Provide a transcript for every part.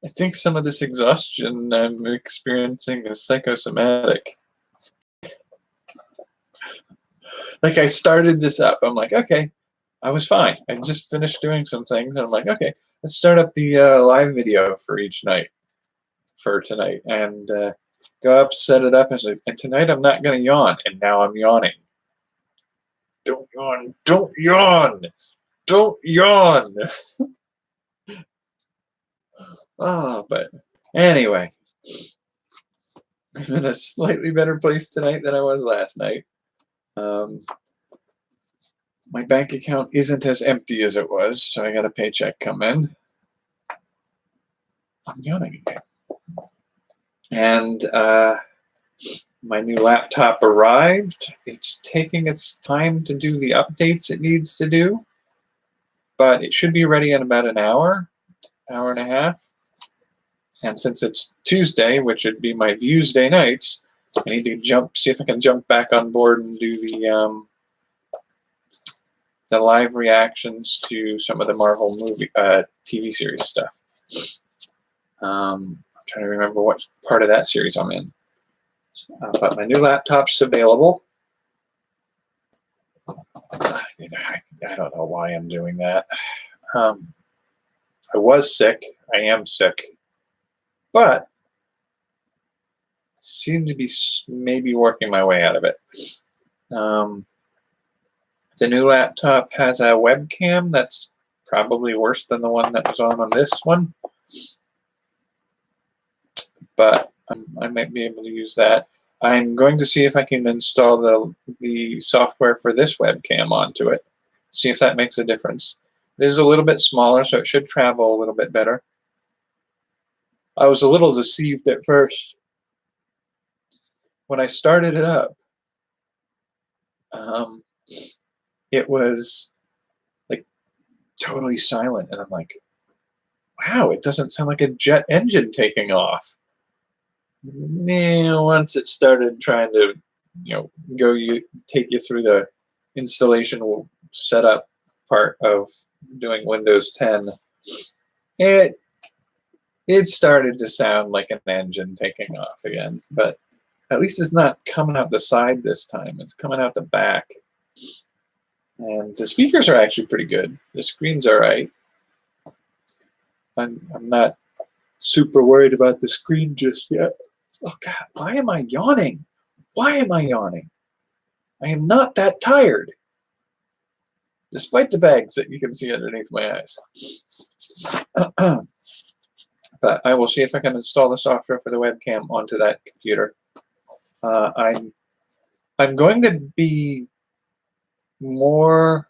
I think some of this exhaustion I'm experiencing is psychosomatic. Like, I started this up. I'm like, okay, I was fine. I just finished doing some things, and I'm like, okay, let's start up the live video for each night for tonight, and go up, set it up, and tonight I'm not going to yawn, and now I'm yawning. Don't yawn! Don't yawn! Don't yawn! Oh, but anyway, I'm in a slightly better place tonight than I was last night. My bank account isn't as empty as it was, so I got a paycheck come in. I'm yawning again. And my new laptop arrived. It's taking its time to do the updates it needs to do, but it should be ready in about an hour and a half. And since it's Tuesday, which would be my Views Day nights, I need to see if I can jump back on board and do the live reactions to some of the Marvel movie TV series stuff. I'm trying to remember what part of that series I'm in. But my new laptop's available. I don't know why I'm doing that. I was sick. I am sick. But seem to be maybe working my way out of it. The new laptop has a webcam that's probably worse than the one that was on this one. But I might be able to use that. I'm going to see if I can install the software for this webcam onto it. See if that makes a difference. It is a little bit smaller, so it should travel a little bit better. I was a little deceived at first. When I started it up, it was like totally silent, and I'm like, wow, it doesn't sound like a jet engine taking off. Once it started trying to, take you through the installation setup part of doing Windows 10, it started to sound like an engine taking off again. But at least it's not coming out the side this time. It's coming out the back. And the speakers are actually pretty good. The screen's all right. I'm not super worried about the screen just yet. Oh, God, why am I yawning? Why am I yawning? I am not that tired, despite the bags that you can see underneath my eyes. But I will see if I can install the software for the webcam onto that computer. I'm going to be more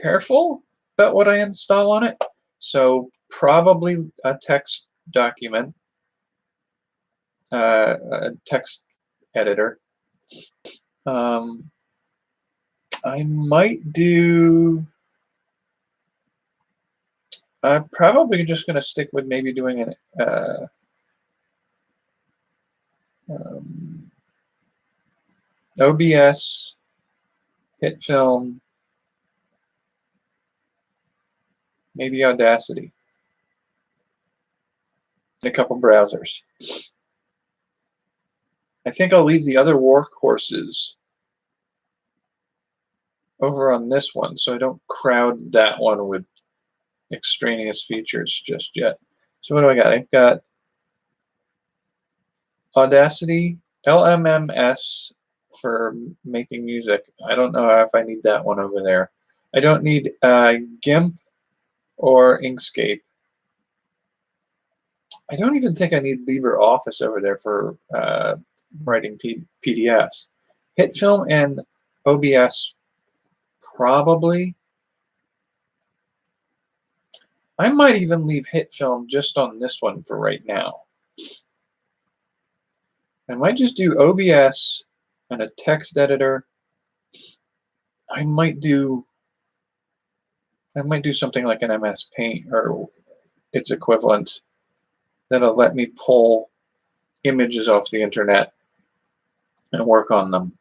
careful about what I install on it. So probably a text document, a text editor. I might do. I'm probably just going to stick with maybe doing an OBS, hit film, maybe Audacity, and a couple browsers. I think I'll leave the other workhorses over on this one, so I don't crowd that one with extraneous features just yet. So what do I got? I've got Audacity, LMMS for making music. I don't know if I need that one over there. I don't need GIMP or Inkscape. I don't even think I need LibreOffice over there for writing PDFs. HitFilm and OBS probably. I might even leave HitFilm just on this one for right now. I might just do OBS and a text editor. I might do something like an MS Paint or its equivalent that'll let me pull images off the internet and work on them.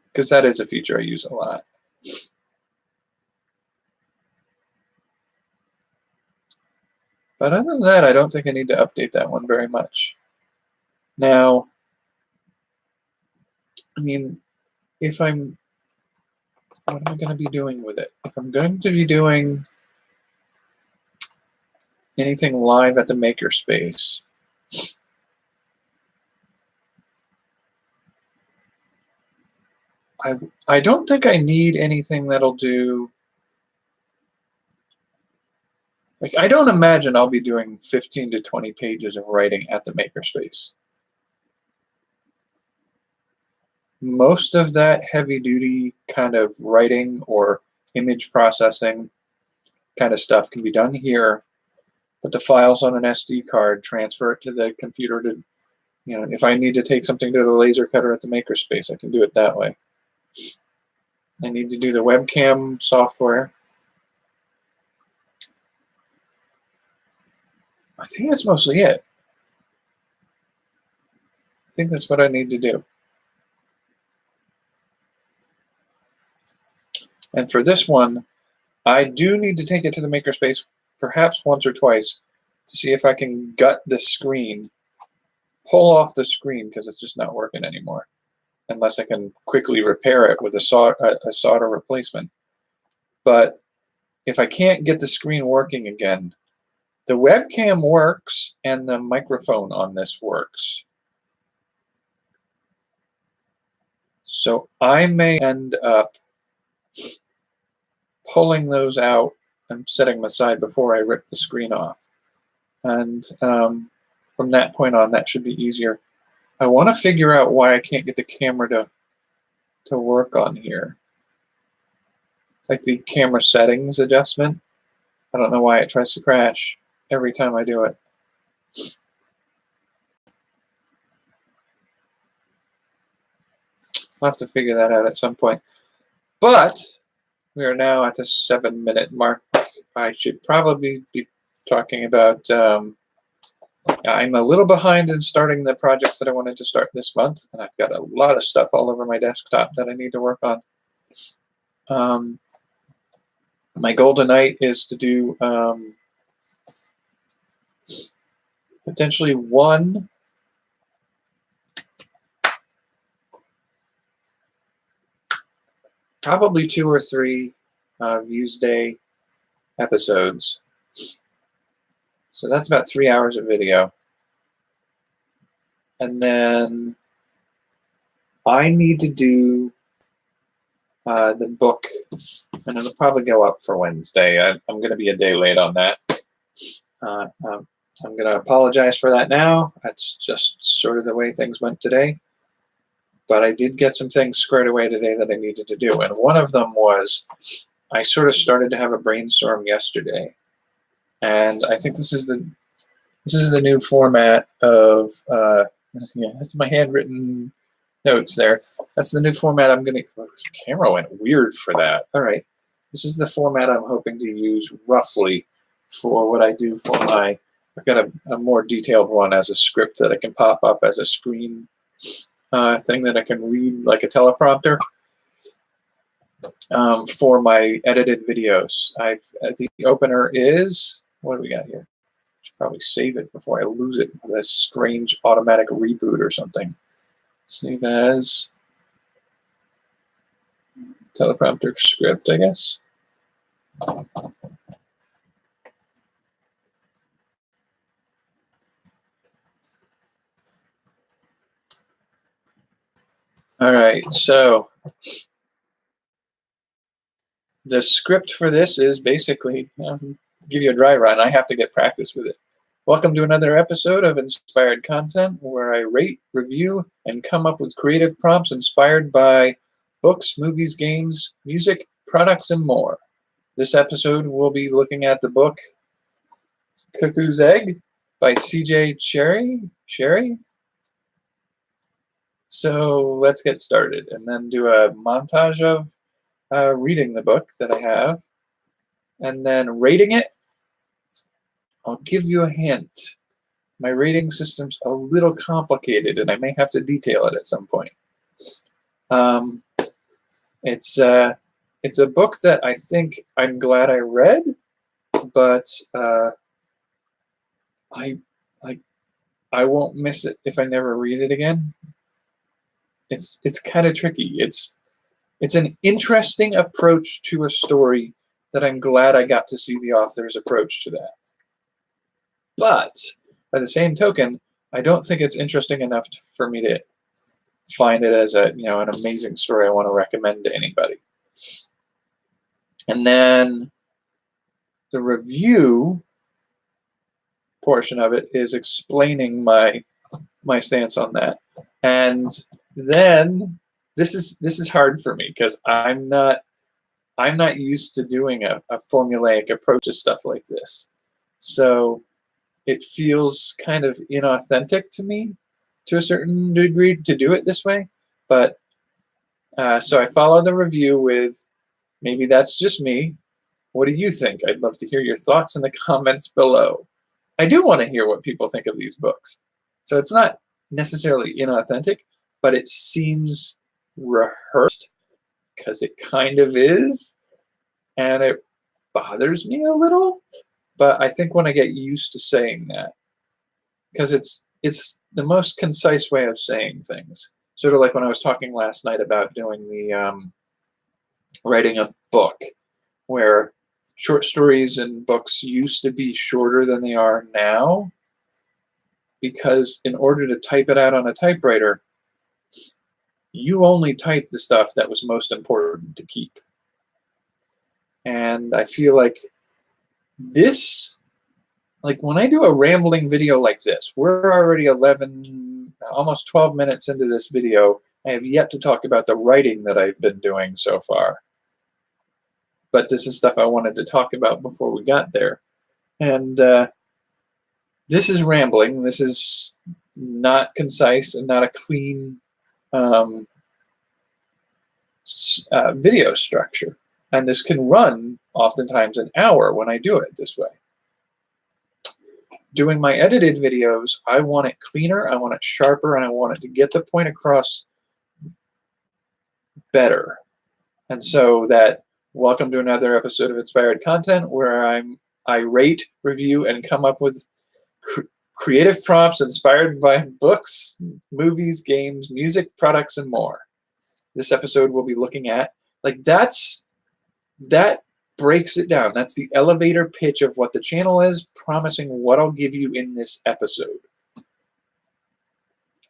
Because that is a feature I use a lot. But other than that, I don't think I need to update that one very much. Now, I mean, if I'm, what am I going to be doing with it? If I'm going to be doing anything live at the makerspace, I don't think I need anything that'll do, like, I don't imagine I'll be doing 15 to 20 pages of writing at the makerspace. Most of that heavy duty kind of writing or image processing kind of stuff can be done here. Put the files on an SD card, transfer it to the computer to, you know, if I need to take something to the laser cutter at the makerspace, I can do it that way. I need to do the webcam software. I think that's mostly it. I think that's what I need to do. And for this one, I do need to take it to the makerspace perhaps once or twice to see if I can gut the screen, pull off the screen because it's just not working anymore, unless I can quickly repair it with a solder replacement. But if I can't get the screen working again, the webcam works and the microphone on this works. So I may end up pulling those out and setting them aside before I rip the screen off. And from that point on, that should be easier. I want to figure out why I can't get the camera to work on here. Like the camera settings adjustment. I don't know why it tries to crash every time I do it. I'll have to figure that out at some point. But we are now at the 7-minute mark. I should probably be talking about, I'm a little behind in starting the projects that I wanted to start this month, and I've got a lot of stuff all over my desktop that I need to work on. My goal tonight is to do potentially one probably 2 or 3 Views Day episodes. So that's about 3 hours of video. And then I need to do the book, and it'll probably go up for Wednesday. I'm going to be a day late on that. I'm going to apologize for that now. That's just sort of the way things went today. But I did get some things squared away today that I needed to do. And one of them was I sort of started to have a brainstorm yesterday. And I think this is the new format of, yeah, that's my handwritten notes there. That's the new format I'm going to, the camera went weird for that. All right. This is the format I'm hoping to use roughly for what I do for my, I've got a more detailed one as a script that I can pop up as a screen thing that I can read like a teleprompter for my edited videos. The opener is, what do we got here? Should probably save it before I lose it with a strange automatic reboot or something. Save as teleprompter script, I guess. All right, so the script for this is basically, give you a dry run. I have to get practice with it. Welcome to another episode of Inspired Content, where I rate, review, and come up with creative prompts inspired by books, movies, games, music, products, and more. This episode, we'll be looking at the book Cuckoo's Egg by C.J. Cherryh. So let's get started and then do a montage of reading the book that I have and then rating it. I'll give you a hint. My rating system's a little complicated and I may have to detail it at some point. It's a book that I think I'm glad I read, but I like I won't miss it if I never read it again. It's kind of tricky. It's an interesting approach to a story that I'm glad I got to see the author's approach to that. But by the same token, I don't think it's interesting enough for me to find it as an amazing story I want to recommend to anybody. And then the review portion of it is explaining my stance on that. And then this is hard for me because I'm not used to doing a formulaic approach to stuff like this. So it feels kind of inauthentic to me to a certain degree to do it this way. But so I follow the review with, maybe that's just me. What do you think? I'd love to hear your thoughts in the comments below. I do want to hear what people think of these books. So it's not necessarily inauthentic, but it seems rehearsed because it kind of is. And it bothers me a little. But I think when I get used to saying that, because it's the most concise way of saying things. Sort of like when I was talking last night about doing the writing a book, where short stories and books used to be shorter than they are now, because in order to type it out on a typewriter, you only typed the stuff that was most important to keep. And I feel like this, like when I do a rambling video like this, we're already 11, almost 12 minutes into this video. I have yet to talk about the writing that I've been doing so far. But this is stuff I wanted to talk about before we got there. And this is rambling. This is not concise and not a clean video structure. And this can run oftentimes an hour when I do it this way. Doing my edited videos, I want it cleaner, I want it sharper, and I want it to get the point across better. And so that, welcome to another episode of Inspired Content, where I rate, review, and come up with creative prompts inspired by books, movies, games, music, products, and more. This episode we'll be looking at, like that breaks it down. That's the elevator pitch of what the channel is, promising what I'll give you in this episode.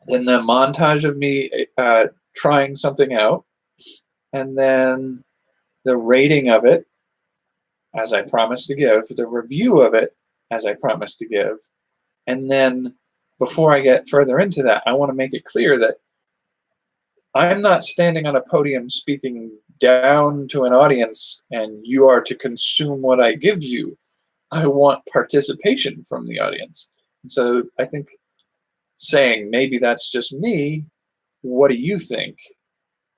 Then the montage of me trying something out, and then the rating of it, as I promised to give, the review of it, as I promised to give. And then before I get further into that, I want to make it clear that I'm not standing on a podium speaking down to an audience and you are to consume what I give you. I want participation from the audience. And so I think saying, maybe that's just me, what do you think?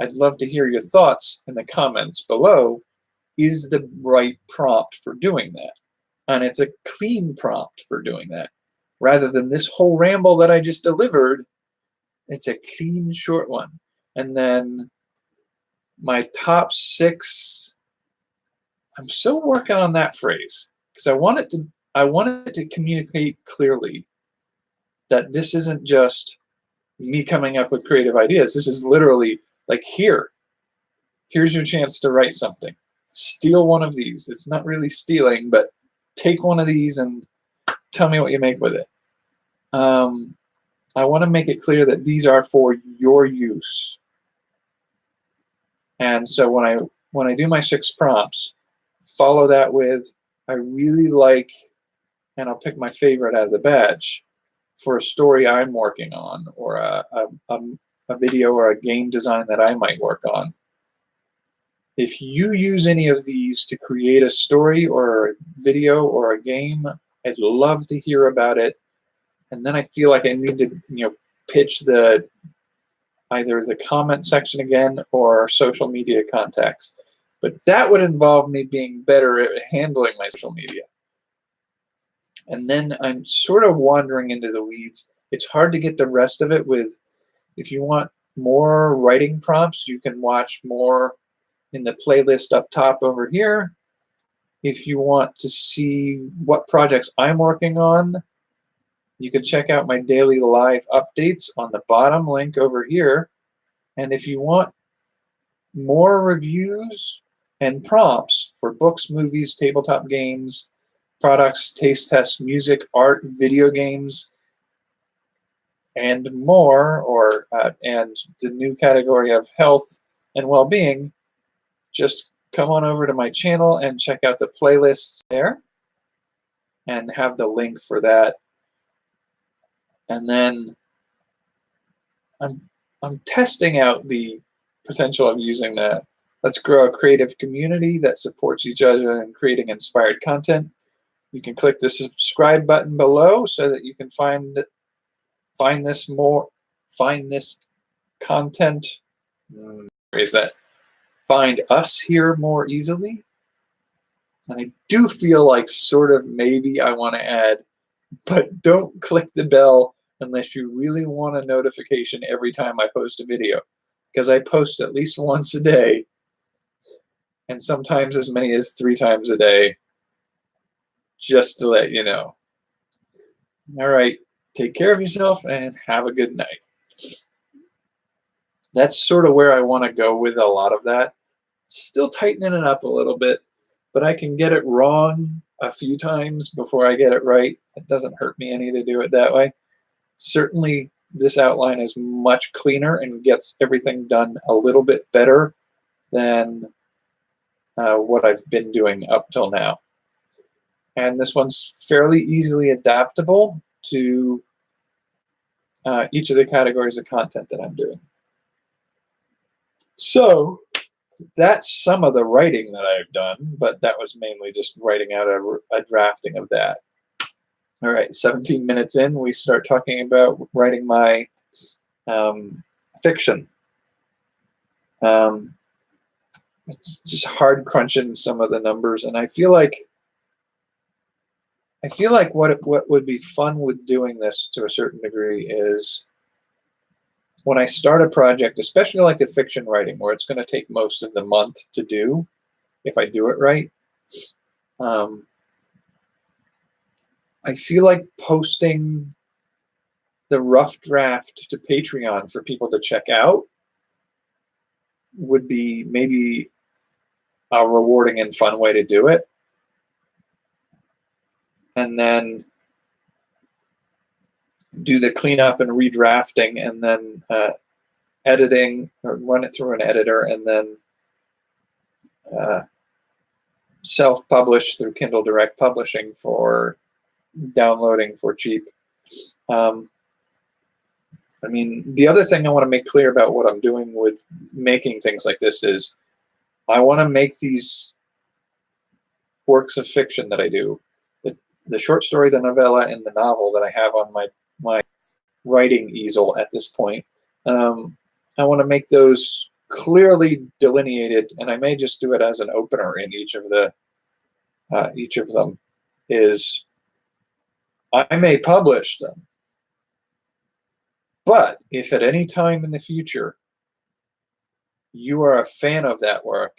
I'd love to hear your thoughts in the comments below. Is the right prompt for doing that? And it's a clean prompt for doing that. Rather than this whole ramble that I just delivered, it's a clean, short one. And then my top 6, I'm still working on that phrase because I want it to communicate clearly that this isn't just me coming up with creative ideas. This is literally like, here's your chance to write something. Steal one of these. It's not really stealing, but take one of these and tell me what you make with it. I want to make it clear that these are for your use. And so when I do my 6 prompts, follow that with, I really like, and I'll pick my favorite out of the batch for a story I'm working on, or a video or a game design that I might work on. If you use any of these to create a story or a video or a game, I'd love to hear about it. And then I feel like I need to, pitch either the comment section again or social media contacts. But that would involve me being better at handling my social media. And then I'm sort of wandering into the weeds. It's hard to get the rest of it with, if you want more writing prompts, you can watch more in the playlist up top over here. If you want to see what projects I'm working on, You can check out my daily live updates on the bottom link over here. And if you want more reviews and prompts for books, movies, tabletop games, products, taste tests, music, art, video games, and more, and the new category of health and well-being, just come on over to my channel and check out the playlists there and have the link for that. And then I'm testing out the potential of using that. Let's grow a creative community that supports each other in creating inspired content. You can click the subscribe button below so that you can find this content. Is that find us here more easily? And I do feel like sort of maybe I want to add, but don't click the bell unless you really want a notification every time I post a video, because I post at least once a day, and sometimes as many as 3 times a day, just to let you know. All right, take care of yourself and have a good night. That's sort of where I want to go with a lot of that. Still tightening it up a little bit, but I can get it wrong a few times before I get it right. It doesn't hurt me any to do it that way. Certainly, this outline is much cleaner and gets everything done a little bit better than what I've been doing up till now. And this one's fairly easily adaptable to each of the categories of content that I'm doing. So that's some of the writing that I've done, but that was mainly just writing out a drafting of that. All right, 17 minutes in, we start talking about writing my fiction. It's just hard crunching some of the numbers, and I feel like what would be fun with doing this to a certain degree is when I start a project, especially like the fiction writing, where it's going to take most of the month to do, if I do it right. I feel like posting the rough draft to Patreon for people to check out would be maybe a rewarding and fun way to do it. And then do the cleanup and redrafting, and then editing, or run it through an editor, and then self-publish through Kindle Direct Publishing for downloading for cheap. I mean, the other thing I want to make clear about what I'm doing with making things like this is I want to make these works of fiction that I do, the short story, the novella, and the novel that I have on my writing easel at this point. I want to make those clearly delineated, and I may just do it as an opener in each of them. Is I may publish them, but if at any time in the future you are a fan of that work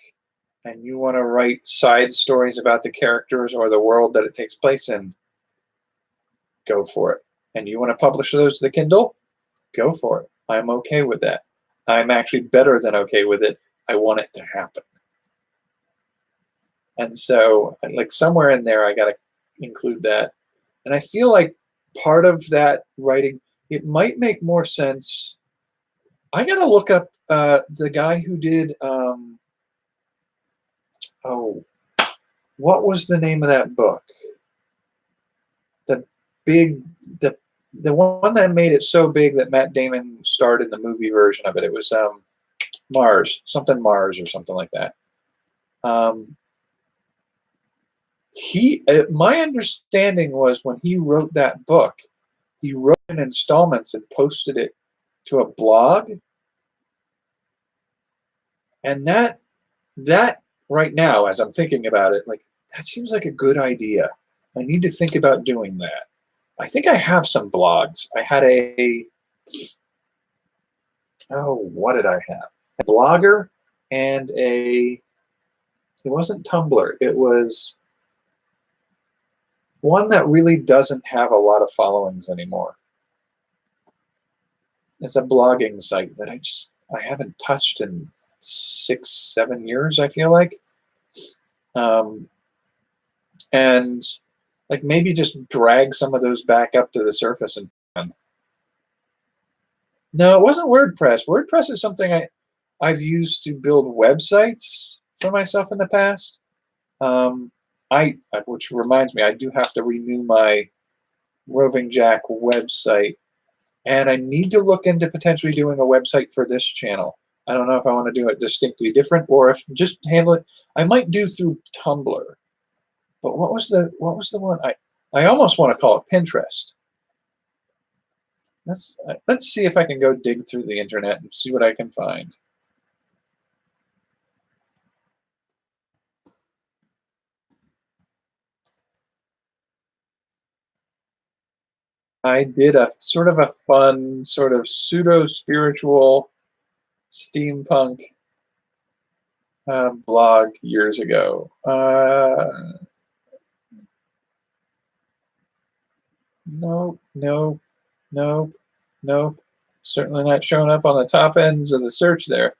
and you want to write side stories about the characters or the world that it takes place in, go for it. And you want to publish those to the Kindle, go for it. I'm okay with that. I'm actually better than okay with it. I want it to happen. And so, like, somewhere in there, I got to include that. And I feel like part of that writing, it might make more sense. I got to look up the guy who did, what was the name of that book? The one that made it so big that Matt Damon starred in the movie version of it. It was Mars or something like that. My understanding was when he wrote that book, he wrote in installments and posted it to a blog. And that right now, as I'm thinking about it, like, that seems like a good idea. I need to think about doing that. I think I have some blogs. I had what did I have? A Blogger and it wasn't Tumblr. It was one that really doesn't have a lot of followings anymore. It's a blogging site that I haven't touched in 6, 7 years, I feel like. And like maybe just drag some of those back up to the surface and no, it wasn't WordPress. WordPress is something I've used to build websites for myself in the past. Which reminds me, I do have to renew my Roving Jack website, and I need to look into potentially doing a website for this channel. I don't know if I want to do it distinctly different or if just handle it. I might do through Tumblr. But what was the one? I almost want to call it Pinterest. Let's see if I can go dig through the internet and see what I can find. I did a sort of a fun, sort of pseudo-spiritual steampunk blog years ago. Nope, nope, nope, nope. Certainly not showing up on the top ends of the search there.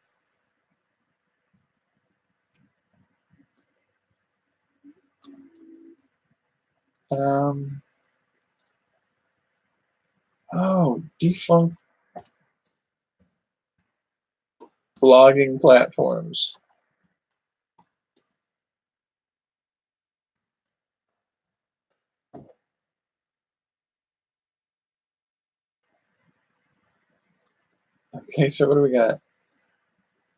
Oh, defunct blogging platforms. Okay, so what do we got?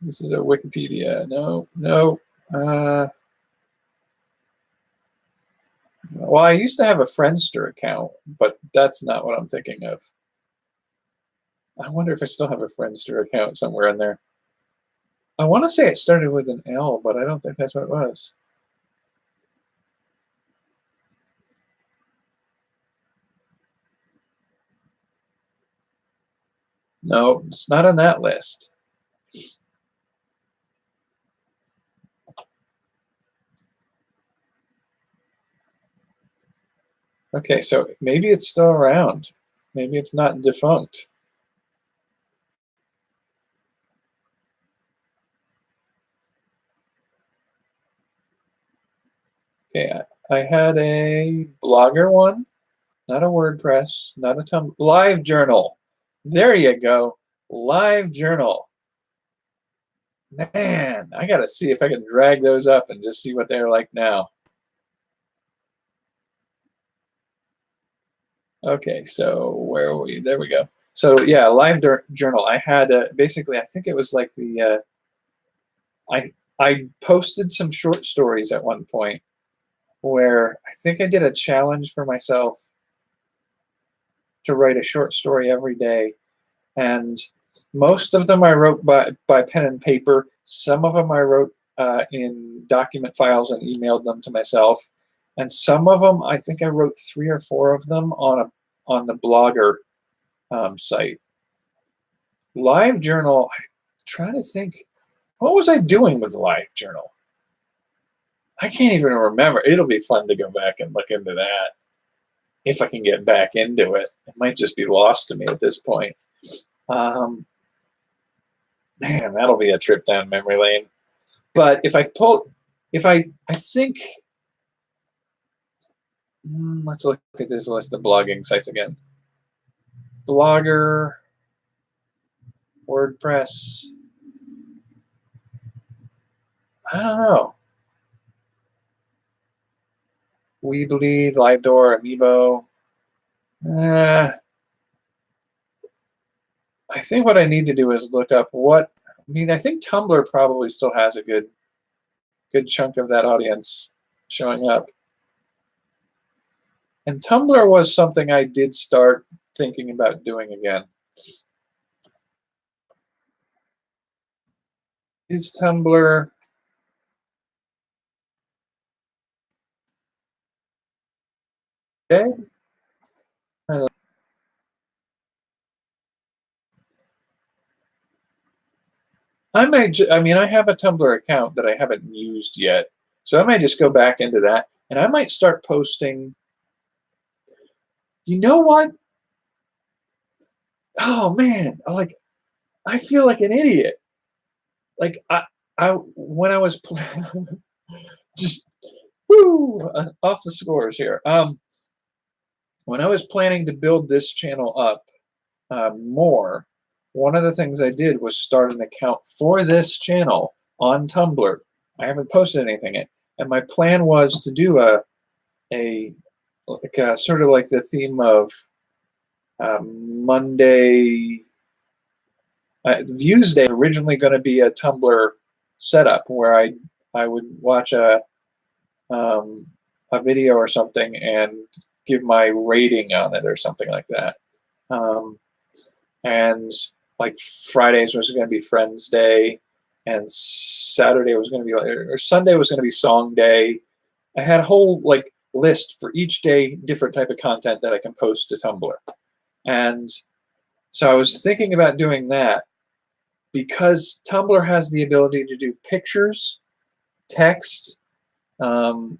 This is a Wikipedia. No, no. Well, I used to have a Friendster account, but that's not what I'm thinking of. I wonder if I still have a Friendster account somewhere in there. I want to say it started with an L, but I don't think that's what it was. No, it's not on that list. Okay, so maybe it's still around. Maybe it's not defunct. Okay, I had a Blogger one, not a WordPress, not a Tumblr. Live Journal. There you go. Live Journal. Man, I got to see if I can drag those up and just see what they're like now. Okay, so where are we? There we go. So yeah, Live Journal. I had basically, I think it was like the I posted some short stories at one point where I think I did a challenge for myself to write a short story every day, and most of them I wrote by pen and paper. Some of them I wrote in document files and emailed them to myself, and some of them I think I wrote 3 or 4 of them on the Blogger site. Live Journal. I'm trying to think, what was I doing with Live Journal? I can't even remember. It'll be fun to go back and look into that if I can get back into it. It might just be lost to me at this point. Man, that'll be a trip down memory lane. But if I think, let's look at this list of blogging sites again. Blogger, WordPress. I don't know. Weebly, LiveDoor, Amiibo. I think what I need to do is look up I think Tumblr probably still has a good chunk of that audience showing up. And Tumblr was something I did start thinking about doing again. Is Tumblr... okay? I have a Tumblr account that I haven't used yet, so I might just go back into that, and I might start posting You know what? Oh man, I feel like an idiot. Like I when I was just woo off the scores here. When I was planning to build this channel up more, one of the things I did was start an account for this channel on Tumblr. I haven't posted anything yet, and my plan was to do a sort of like the theme of Monday. Views Day originally going to be a Tumblr setup where I would watch a video or something and give my rating on it or something like that. And like Fridays was going to be Friends Day, and Saturday was going to be or Sunday was going to be Song Day. I had a whole like list for each day, different type of content that I can post to Tumblr. And so I was thinking about doing that because Tumblr has the ability to do pictures, text, some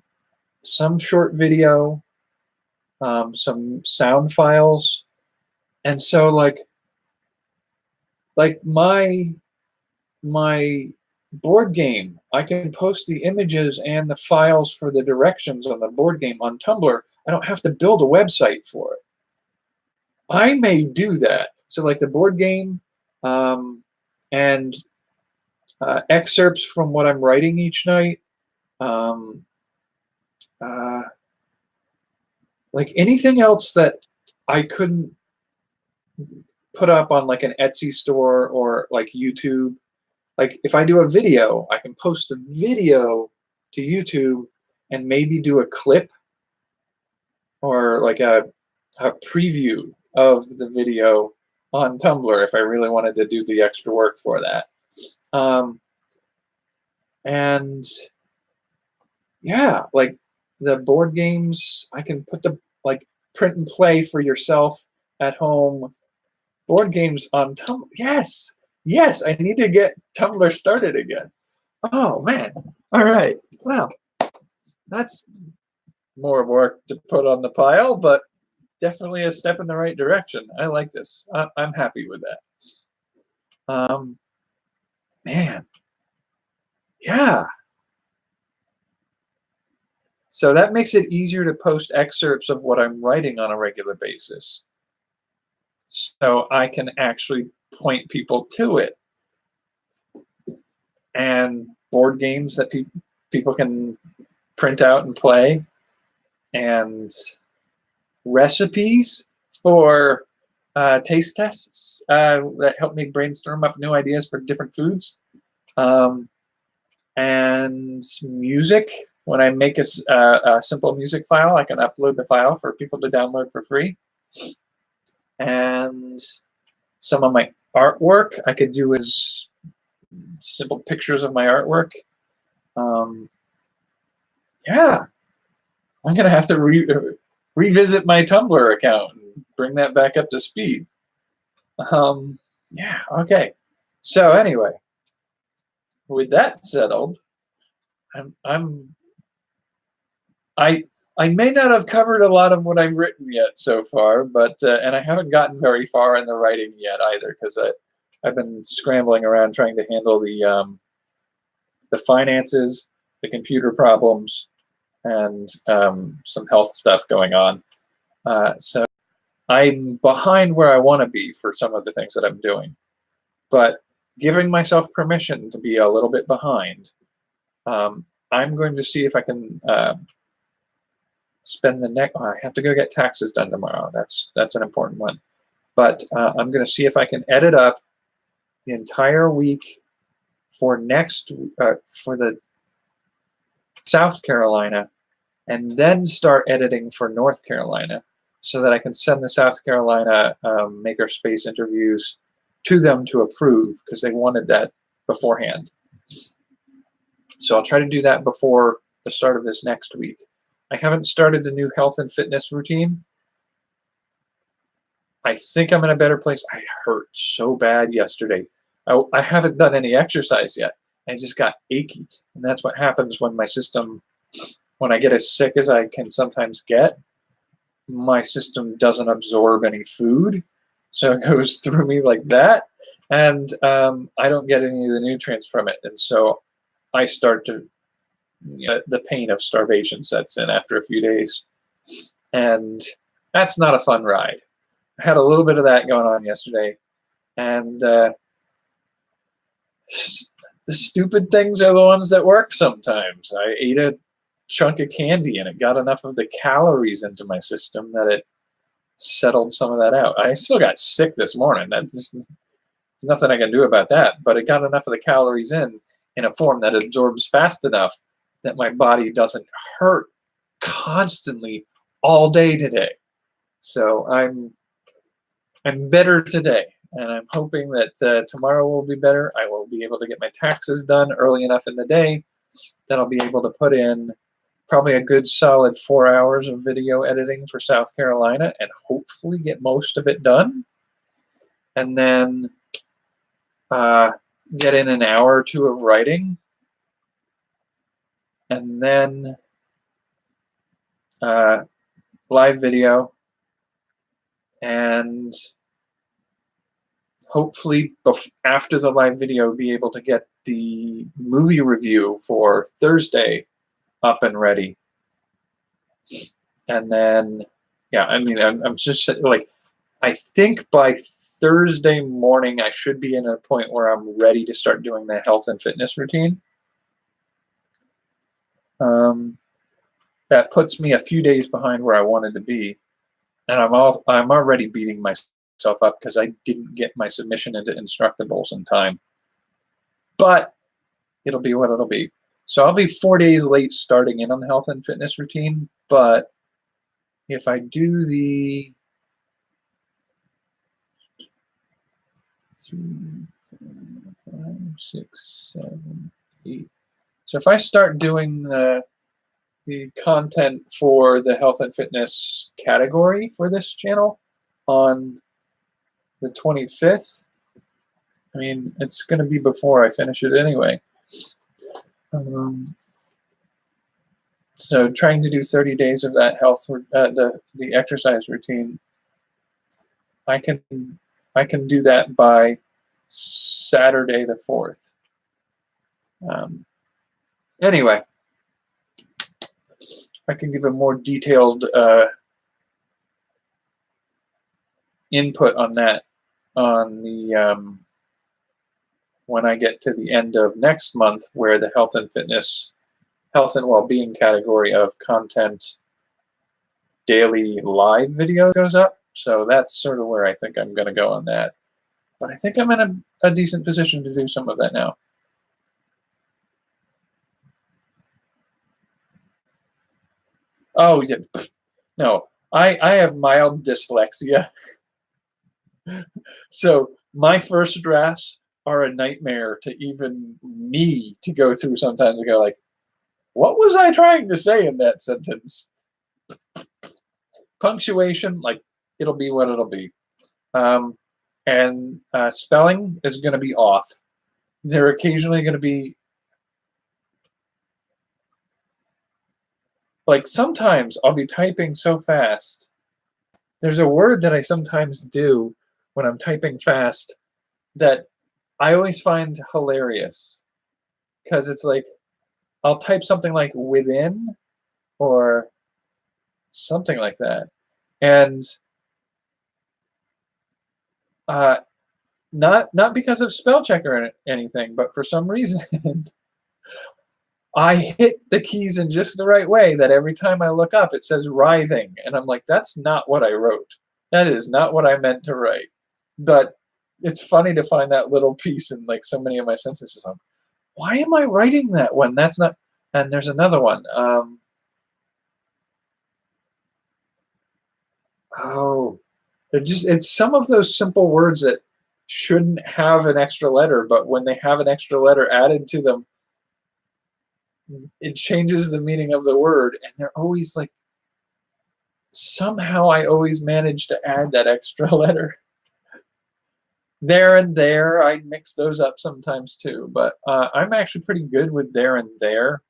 short video, some sound files, and so like my board game, I can post the images and the files for the directions on the board game on Tumblr. I don't have to build a website for it. I may do that. So like the board game and excerpts from what I'm writing each night, like anything else that I couldn't put up on like an Etsy store or like YouTube. Like if I do a video, I can post the video to YouTube and maybe do a clip or like a preview of the video on Tumblr if I really wanted to do the extra work for that. And yeah, like the board games, I can put the like print and play for yourself at home board games on Tumblr. Yes, yes, I need to get Tumblr started again. Oh man, all right. Well, that's more work to put on the pile, but definitely a step in the right direction. I like this. I'm happy with that. Man, yeah. So that makes it easier to post excerpts of what I'm writing on a regular basis. So I can actually point people to it. And board games that people can print out and play. And recipes for taste tests that help me brainstorm up new ideas for different foods. And music. When I make a simple music file, I can upload the file for people to download for free. And some of my artwork I could do as simple pictures of my artwork. Yeah, I'm gonna have to revisit my Tumblr account and bring that back up to speed. Yeah, okay. So anyway, with that settled, I may not have covered a lot of what I've written yet so far, but and I haven't gotten very far in the writing yet either because I've been scrambling around trying to handle the finances, the computer problems, and some health stuff going on. So I'm behind where I want to be for some of the things that I'm doing, but giving myself permission to be a little bit behind. I'm going to see if I can spend the next. I have to go get taxes done tomorrow. That's an important one. But I'm going to see if I can edit up the entire week for for the South Carolina, and then start editing for North Carolina, so that I can send the South Carolina makerspace interviews to them to approve because they wanted that beforehand. So I'll try to do that before the start of this next week. I haven't started the new health and fitness routine. I think I'm in a better place. I hurt so bad yesterday. I haven't done any exercise yet. I just got achy. And that's what happens when my system, when I get as sick as I can sometimes get, my system doesn't absorb any food, so it goes through me like that, and I don't get any of the nutrients from it, and so I start to the pain of starvation sets in after a few days, and that's not a fun ride. I had a little bit of that going on yesterday, and the stupid things are the ones that work sometimes. I ate a chunk of candy and it got enough of the calories into my system that it settled some of that out. I still got sick this morning. There's nothing I can do about that, but it got enough of the calories in a form that absorbs fast enough that my body doesn't hurt constantly all day today. So I'm better today, and I'm hoping that tomorrow will be better. I will be able to get my taxes done early enough in the day that I'll be able to put in probably a good solid 4 hours of video editing for South Carolina and hopefully get most of it done. And then get in an hour or two of writing. And then live video. And hopefully after the live video, be able to get the movie review for Thursday up and ready. And then, yeah, I mean, I'm just like, I think by Thursday morning, I should be in a point where I'm ready to start doing the health and fitness routine. That puts me a few days behind where I wanted to be. And I'm already beating myself up because I didn't get my submission into Instructables in time. But it'll be what it'll be. So I'll be 4 days late starting in on the health and fitness routine. But if I do the 3, 4, 5, 6, 7, 8. So if I start doing the content for the health and fitness category for this channel on the 25th, I mean, it's going to be before I finish it anyway. So trying to do 30 days of that health, the exercise routine, I can do that by Saturday the 4th. Anyway, I can give a more detailed input on that on the when I get to the end of next month, where the health and fitness, health and well-being category of content daily live video goes up. So that's sort of where I think I'm going to go on that. But I think I'm in a decent position to do some of that now. Oh, yeah. No, I have mild dyslexia. So my first drafts are a nightmare to even me to go through sometimes and go like, what was I trying to say in that sentence? Punctuation, like, it'll be what it'll be. And spelling is going to be off. They're occasionally going to be, like, sometimes I'll be typing so fast. There's a word that I sometimes do when I'm typing fast that I always find hilarious, because it's like I'll type something like within or something like that, and not because of spell check or anything, but for some reason I hit the keys in just the right way that every time I look up it says writhing, and I'm like, that's not what I wrote. That is not what I meant to write. But it's funny to find that little piece in like so many of my sentences. I'm, why am I writing that one? That's not. And there's another one. It's some of those simple words that shouldn't have an extra letter, but when they have an extra letter added to them, it changes the meaning of the word. And they're always like, somehow I always manage to add that extra letter. There and there, I mix those up sometimes too, but I'm actually pretty good with there and there,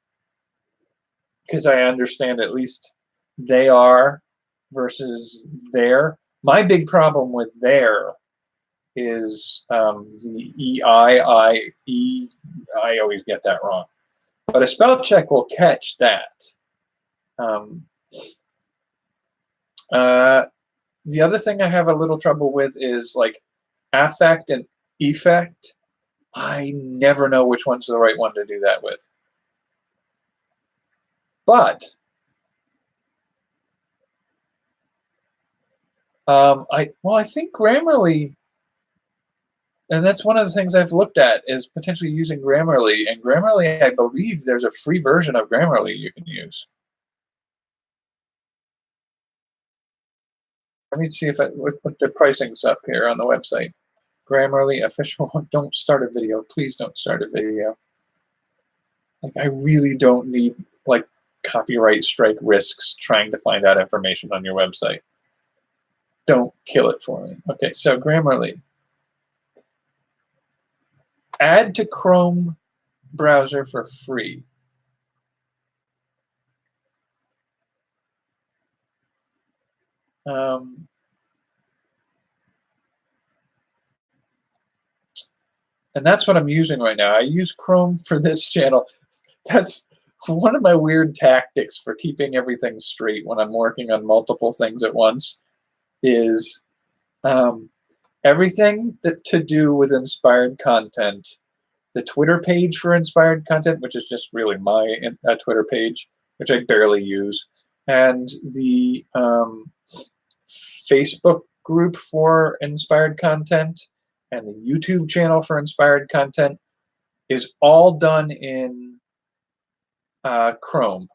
because I understand at least they are versus there. My big problem with there is the E-I-I-E. I always get that wrong. But a spell check will catch that. The other thing I have a little trouble with is like affect and effect. I never know which one's the right one to do that with. But I think Grammarly, and that's one of the things I've looked at, is potentially using Grammarly. And Grammarly, I believe there's a free version of Grammarly you can use. Let me see if I put the pricings up here on the website. Grammarly official. Don't start a video. Please don't start a video. Like, I really don't need like copyright strike risks trying to find out information on your website. Don't kill it for me. Okay, so Grammarly. Add to Chrome browser for free. And that's what I'm using right now. I use Chrome for this channel. That's one of my weird tactics for keeping everything straight when I'm working on multiple things at once is everything that to do with inspired content, the Twitter page for inspired content, which is just really my Twitter page, which I barely use, and the Facebook group for inspired content, and the YouTube channel for inspired content is all done in Chrome.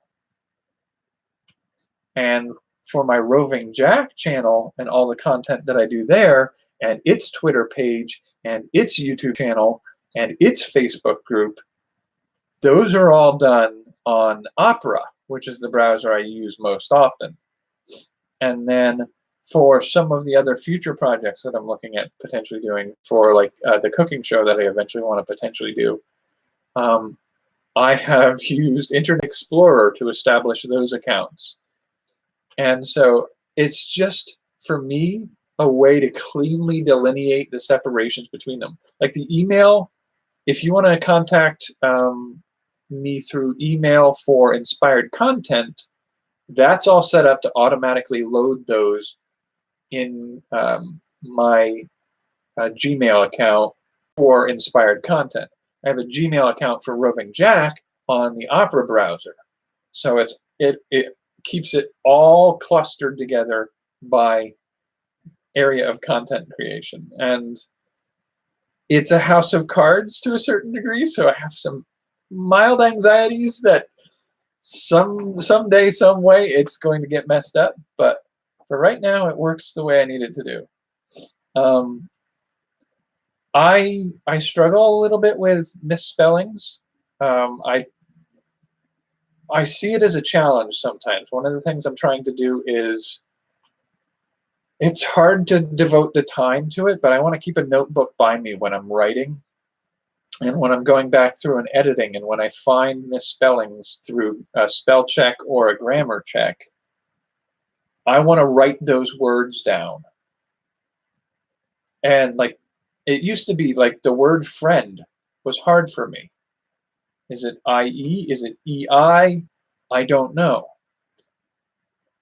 And for my Roving Jack channel and all the content that I do there, and its Twitter page, and its YouTube channel, and its Facebook group, those are all done on Opera, which is the browser I use most often. And then for some of the other future projects that I'm looking at potentially doing, for like the cooking show that I eventually want to potentially do, I have used Internet Explorer to establish those accounts. And so it's just, for me, a way to cleanly delineate the separations between them. Like the email, if you want to contact me through email for inspired content, that's all set up to automatically load those in my Gmail account for inspired content. I have a Gmail account for Roving Jack on the Opera browser. So it keeps it all clustered together by area of content creation. And it's a house of cards to a certain degree, so I have some mild anxieties that someday, some way, it's going to get messed up. But for right now, it works the way I need it to do. I struggle a little bit with misspellings. I see it as a challenge sometimes. One of the things I'm trying to do is, it's hard to devote the time to it, but I want to keep a notebook by me when I'm writing and when I'm going back through and editing, and when I find misspellings through a spell check or a grammar check, I want to write those words down. And like, it used to be like the word friend was hard for me. Is it I-E? Is it E-I? I don't know.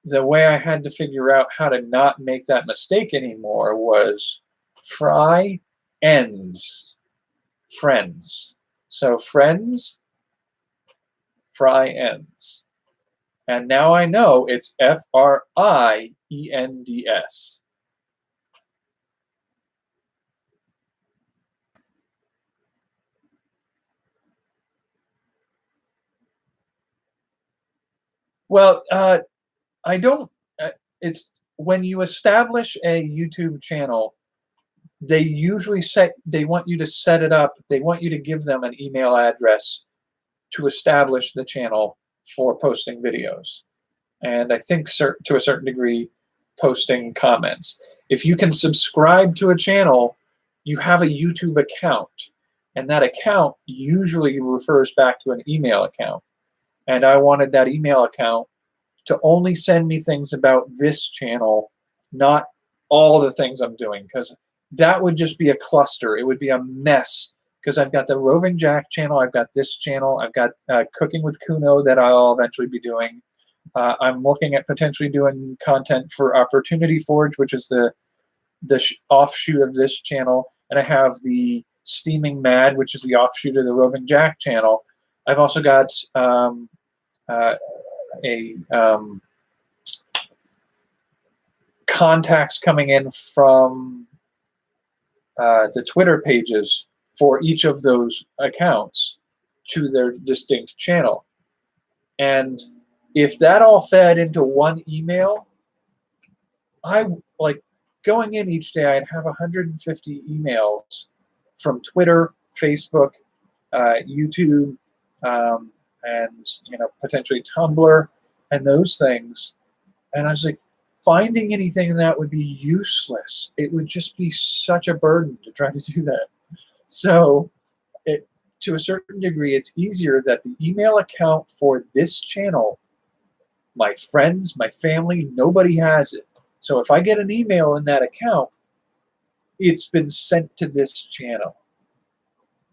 The way I had to figure out how to not make that mistake anymore was fry ends. Friends. So friends, fry ends. And now I know it's F-R-I-E-N-D-S. Well, I don't, it's when you establish a YouTube channel, they usually they want you to set it up, they want you to give them an email address to establish the channel for posting videos. And I think to a certain degree, posting comments. If you can subscribe to a channel, you have a YouTube account. And that account usually refers back to an email account. And I wanted that email account to only send me things about this channel, not all the things I'm doing, because that would just be a cluster. It would be a mess, because I've got the Roving Jack channel, I've got this channel, I've got Cooking with Kuno that I'll eventually be doing. I'm looking at potentially doing content for Opportunity Forge, which is the offshoot of this channel, and I have the Steaming Mad, which is the offshoot of the Roving Jack channel. I've also got contacts coming in from the Twitter pages for each of those accounts to their distinct channel. And if that all fed into one email, I like going in each day, I'd have 150 emails from Twitter, Facebook, YouTube, and potentially Tumblr and those things. And I was like, finding anything that would be useless. It would just be such a burden to try to do that. So to a certain degree, it's easier that the email account for this channel, my friends, my family, nobody has it. So if I get an email in that account, it's been sent to this channel.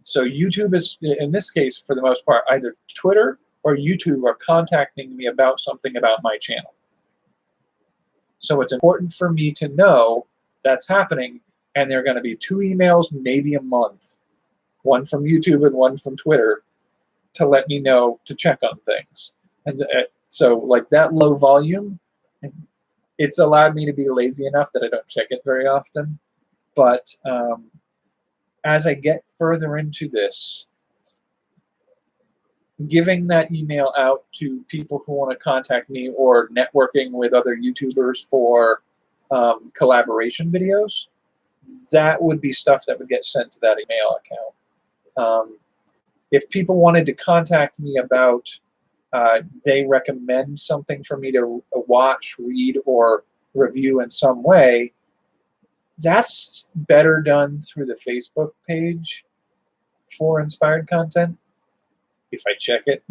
So YouTube is, in this case, for the most part, either Twitter or YouTube are contacting me about something about my channel. So it's important for me to know that's happening, and there are going to be 2 emails, maybe a month, one from YouTube and one from Twitter, to let me know to check on things. And so like that low volume, it's allowed me to be lazy enough that I don't check it very often. But as I get further into this, giving that email out to people who want to contact me, or networking with other YouTubers for collaboration videos, that would be stuff that would get sent to that email account. If people wanted to contact me about, they recommend something for me to watch, read, or review in some way, that's better done through the Facebook page for inspired content, if I check it.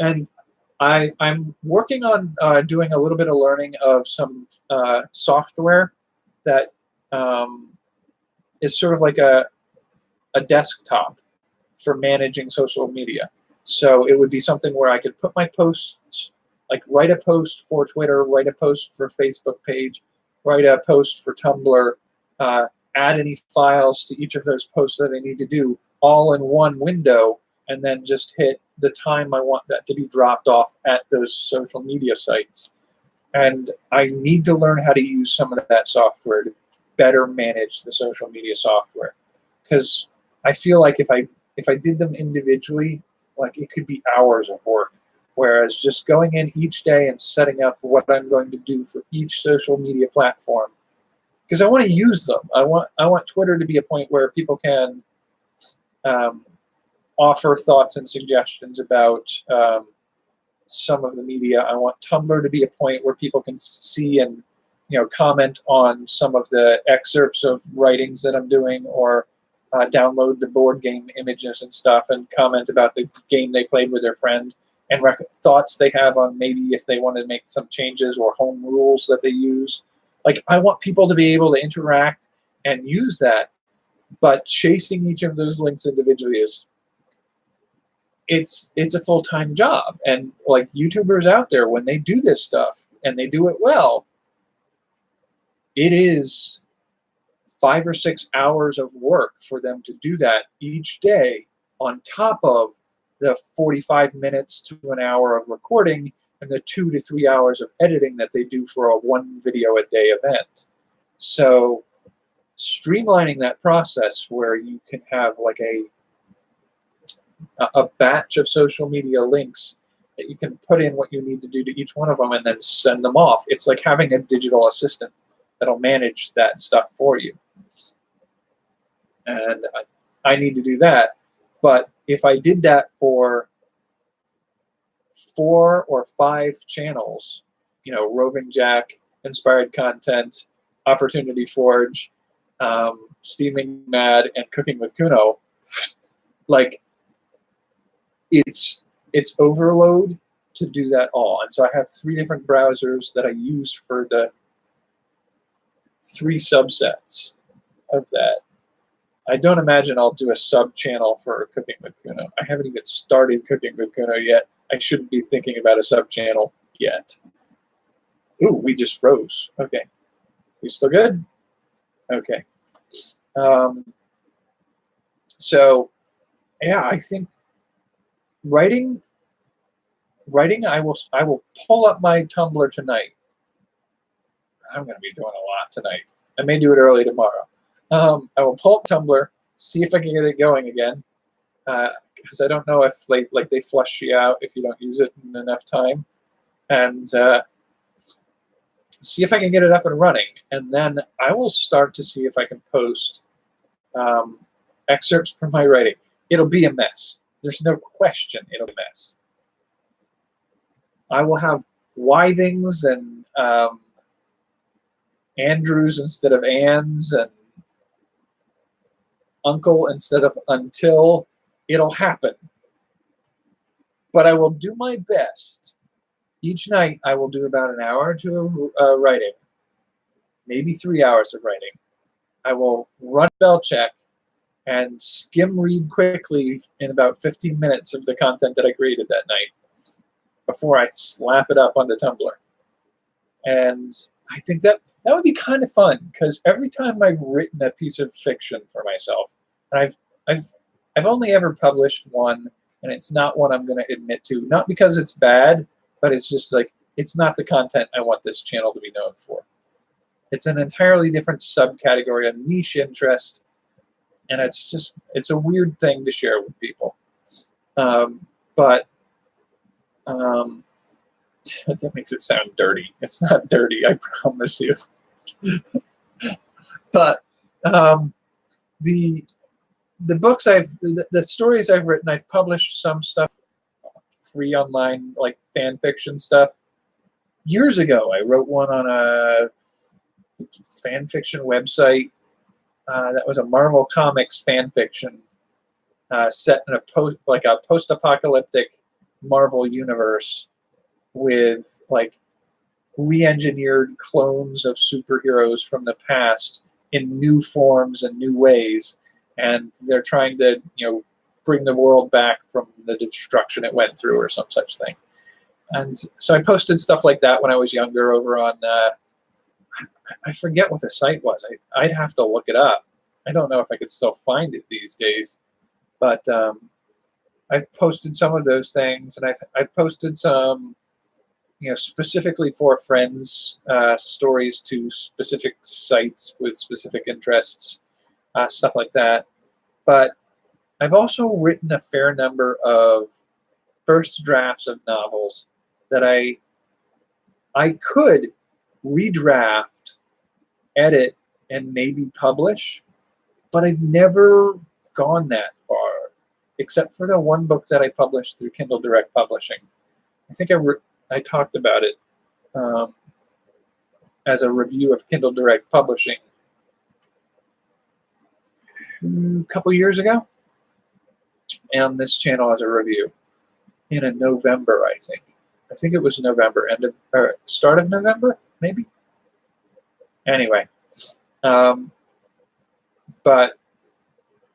And I'm working on doing a little bit of learning of some software that is sort of like a desktop for managing social media. So it would be something where I could put my posts, like write a post for Twitter, write a post for Facebook page, write a post for Tumblr, add any files to each of those posts that I need to do, all in one window, and then just hit the time I want that to be dropped off at those social media sites. And I need to learn how to use some of that software to better manage the social media software. Because I feel like if I did them individually, like it could be hours of work. Whereas just going in each day and setting up what I'm going to do for each social media platform, because I want to use them. I want Twitter to be a point where people can offer thoughts and suggestions about some of the media. I want Tumblr to be a point where people can see and comment on some of the excerpts of writings that I'm doing, or download the board game images and stuff and comment about the game they played with their friend, and thoughts they have on maybe if they want to make some changes or home rules that they use. Like, I want people to be able to interact and use that, but chasing each of those links individually is it's a full-time job. And like YouTubers out there, when they do this stuff and they do it well, it is 5 or 6 hours of work for them to do that each day, on top of the 45 minutes to an hour of recording and the 2 to 3 hours of editing that they do for a 1 video a day event. So streamlining that process where you can have like a batch of social media links that you can put in what you need to do to each one of them and then send them off. It's like having a digital assistant that'll manage that stuff for you. And I need to do that. But if I did that for 4 or 5 channels, Roving Jack, Inspired Content, Opportunity Forge, Steaming Mad, and Cooking with Kuno, like it's overload to do that all. And so I have 3 different browsers that I use for the 3 subsets of that. I don't imagine I'll do a sub-channel for Cooking with Kuno. I haven't even started Cooking with Kuno yet. I shouldn't be thinking about a sub-channel yet. Ooh, we just froze. Okay. We still good? Okay. So, yeah, I think writing, I will pull up my Tumblr tonight. I'm going to be doing a lot tonight. I may do it early tomorrow. I will pull up Tumblr, see if I can get it going again, because I don't know if like they flush you out if you don't use it in enough time, and see if I can get it up and running. And then I will start to see if I can post excerpts from my writing. It'll be a mess. There's no question it'll be a mess. I will have Wythings and Andrews instead of ands, and uncle instead of until. It'll happen. But I will do my best. Each night I will do about an hour or 2 of writing, maybe 3 hours of writing. I will run spell check and skim read quickly in about 15 minutes of the content that I created that night before I slap it up onto Tumblr. And I think that would be kind of fun, because every time I've written a piece of fiction for myself, and I've only ever published one, and it's not one I'm going to admit to, not because it's bad, but it's just like, it's not the content I want this channel to be known for. It's an entirely different subcategory, a niche interest, and it's a weird thing to share with people. But that makes it sound dirty. It's not dirty, I promise you. But the books the stories I've written, I've published some stuff free online, like fan fiction stuff. Years ago, I wrote one on a fan fiction website that was a Marvel Comics fan fiction set in a post-apocalyptic Marvel universe with like re-engineered clones of superheroes from the past in new forms and new ways, and they're trying to bring the world back from the destruction it went through, or some such thing. And so I posted stuff like that when I was younger over on I forget what the site was. I'd have to look it up. I don't know if I could still find it these days, but I've posted some of those things, and I've posted some specifically for friends stories to specific sites with specific interests, stuff like that. But I've also written a fair number of first drafts of novels that I could redraft, edit, and maybe publish, but I've never gone that far, except for the one book that I published through Kindle Direct Publishing. I think I talked about it as a review of Kindle Direct Publishing a couple years ago, and this channel as a review in November, I think. I think it was November, start of November, maybe. Anyway, but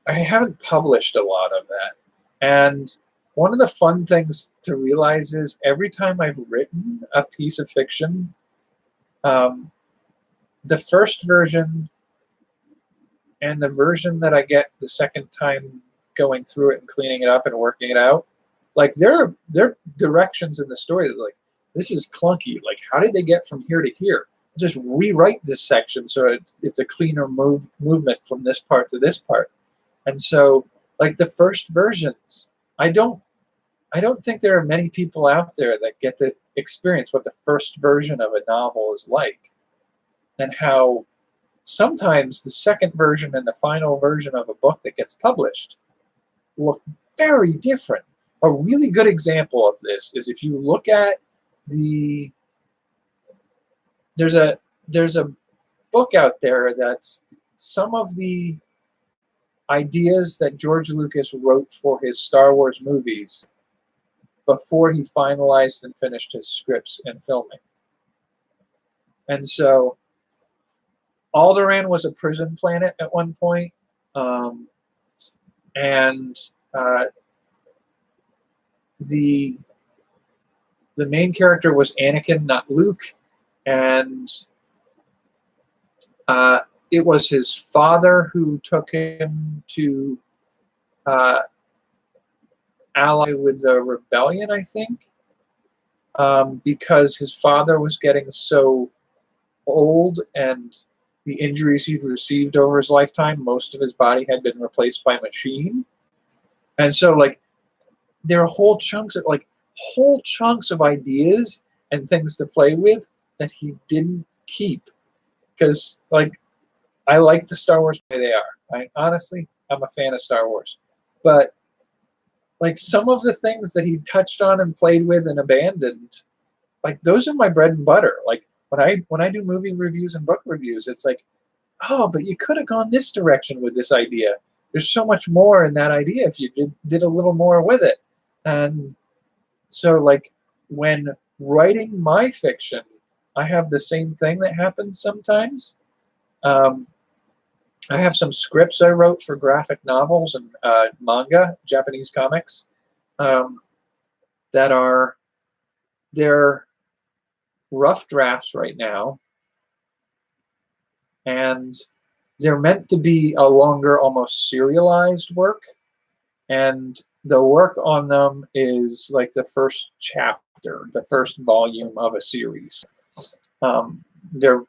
I haven't published a lot of that, and one of the fun things to realize is every time I've written a piece of fiction, the first version and the version that I get the second time going through it and cleaning it up and working it out, like there are directions in the story that like, this is clunky. Like, how did they get from here to here? Just rewrite this section so it's a cleaner movement from this part to this part. And so, like the first versions, I don't think there are many people out there that get to experience what the first version of a novel is like, and how sometimes the second version and the final version of a book that gets published look very different. A really good example of this is if you look at there's a book out there that's some of the ideas that George Lucas wrote for his Star Wars movies before he finalized and finished his scripts and filming. And so Alderaan was a prison planet at one point, and the main character was Anakin, not Luke, and it was his father who took him to ally with the rebellion, I think, because his father was getting so old and the injuries he'd received over his lifetime, most of his body had been replaced by machine. And so, like, there are whole chunks of ideas and things to play with that he didn't keep. Because, like, I like the Star Wars the way they are. I'm a fan of Star Wars. But, like, some of the things that he touched on and played with and abandoned, like, those are my bread and butter. Like, when I do movie reviews and book reviews, it's like, oh, but you could have gone this direction with this idea. There's so much more in that idea if you did a little more with it. And so, like, when writing my fiction, I have the same thing that happens sometimes. I have some scripts I wrote for graphic novels and manga, Japanese comics, they're rough drafts right now, and they're meant to be a longer, almost serialized work, and the work on them is like the first chapter, the first volume of a series. They're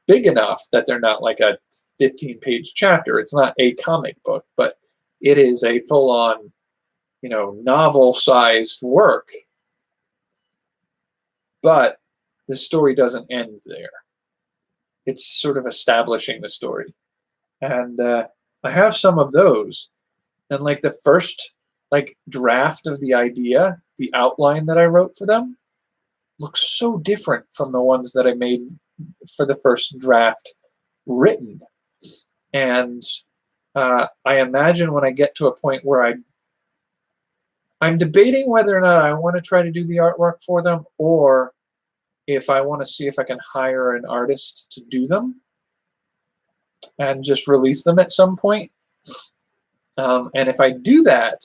big enough that they're not like a 15-page chapter. It's not a comic book, but it is a full-on, novel-sized work. But the story doesn't end there. It's sort of establishing the story. And I have some of those. And like the first draft of the idea, the outline that I wrote for them, looks so different from the ones that I made for the first draft written. And I imagine when I get to a point where I'm debating whether or not I want to try to do the artwork for them, or if I want to see if I can hire an artist to do them and just release them at some point. And if I do that,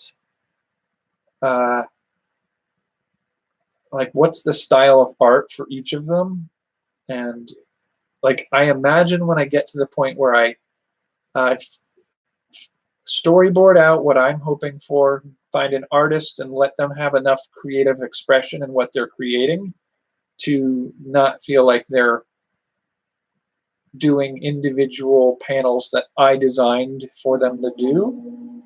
like, what's the style of art for each of them? And like, I imagine when I get to the point where I storyboard out what I'm hoping for, find an artist and let them have enough creative expression in what they're creating to not feel like they're doing individual panels that I designed for them to do.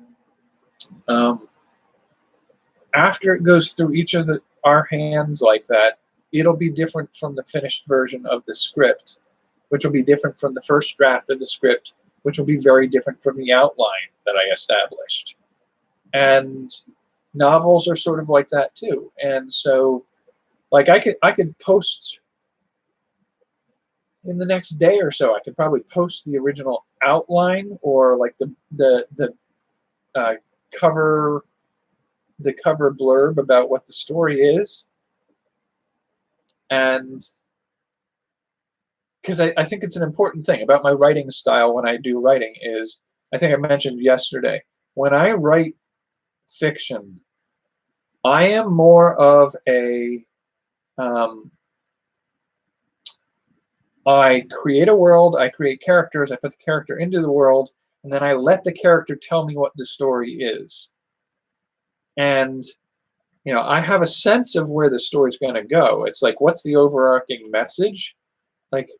After it goes through each of our hands like that, it'll be different from the finished version of the script, which will be different from the first draft of the script, which will be very different from the outline that I established. And novels are sort of like that too. And so, like, I could post in the next day or so. I could probably post the original outline, or like the cover blurb about what the story is. And because I think it's an important thing about my writing style when I do writing is, I think I mentioned yesterday, when I write fiction, I am more of a I create a world, I create characters, I put the character into the world, and then I let the character tell me what the story is. And, I have a sense of where the story's going to go. It's like, what's the overarching message? Like,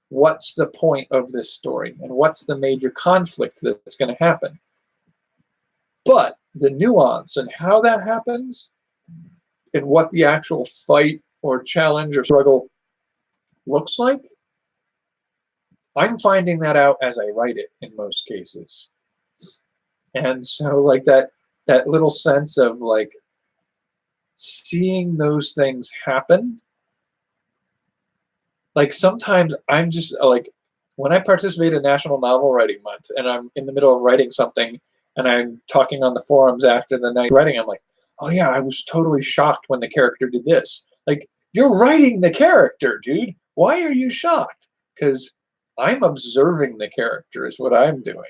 what's the point of this story? And what's the major conflict that's going to happen? But the nuance and how that happens, and what the actual fight or challenge or struggle looks like, I'm finding that out as I write it in most cases. And so, like, that little sense of like seeing those things happen, like, sometimes I'm just like, when I participate in National Novel Writing Month and I'm in the middle of writing something and I'm talking on the forums after the night writing, I'm like, oh yeah, I was totally shocked when the character did this. Like, you're writing the character, dude. Why are you shocked? Because I'm observing the character is what I'm doing.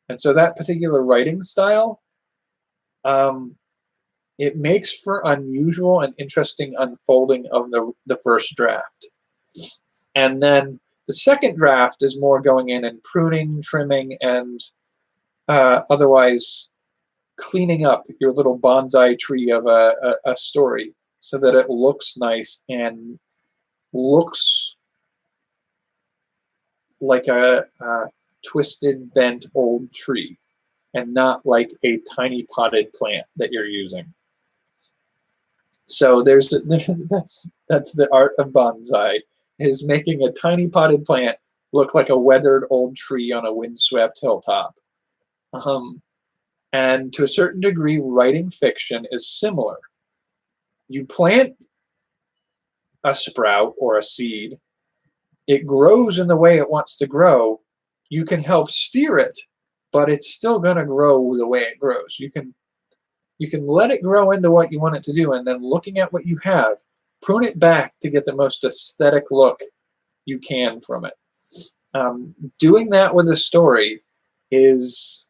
And so that particular writing style, it makes for unusual and interesting unfolding of the first draft. And then the second draft is more going in and pruning, trimming, and otherwise cleaning up your little bonsai tree of a story so that it looks nice and looks like a twisted, bent old tree and not like a tiny potted plant that you're using. So that's the art of bonsai, is making a tiny potted plant look like a weathered old tree on a windswept hilltop. And to a certain degree, writing fiction is similar. You plant a sprout or a seed, it grows in the way it wants to grow. You can help steer it, but it's still going to grow the way it grows. You can let it grow into what you want it to do, and then looking at what you have, prune it back to get the most aesthetic look you can from it. Doing that with a story is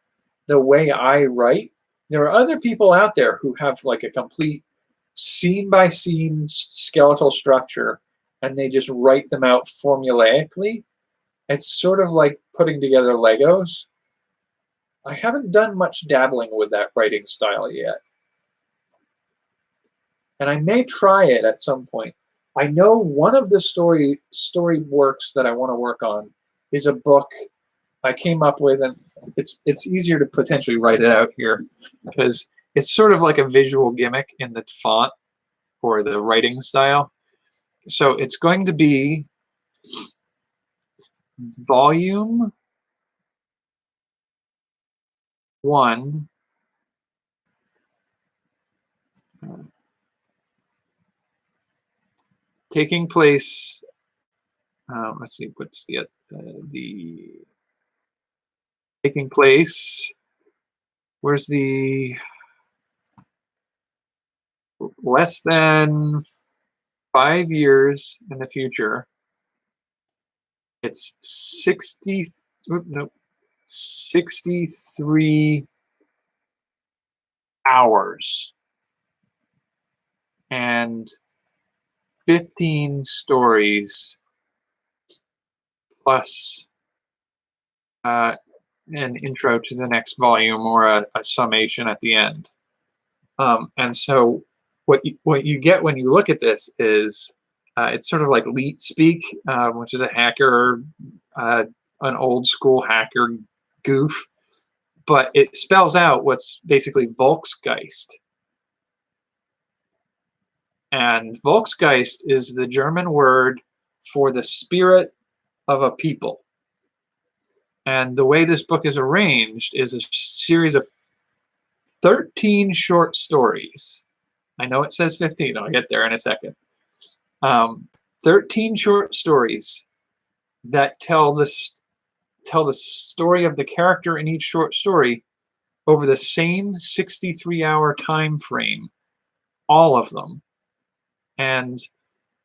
the way I write. There are other people out there who have like a complete scene-by-scene skeletal structure, and they just write them out formulaically. It's sort of like putting together Legos. I haven't done much dabbling with that writing style yet. And I may try it at some point. I know one of the story works that I want to work on is a book I came up with, and it's easier to potentially write it out here because it's sort of like a visual gimmick in the font or the writing style. So it's going to be volume 1, taking place. Let's see, what's the taking place? Where's the less than 5 years in the future? It's 63 hours and 15 stories plus an intro to the next volume or a summation at the end. And so what you get when you look at this is it's sort of like leet speak, which is a hacker, an old school hacker goof, but it spells out what's basically Volksgeist. And Volksgeist is the German word for the spirit of a people. And the way this book is arranged is a series of 13 short stories. I know it says 15. I'll get there in a second. 13 short stories that tell the story of the character in each short story over the same 63-hour time frame, all of them. And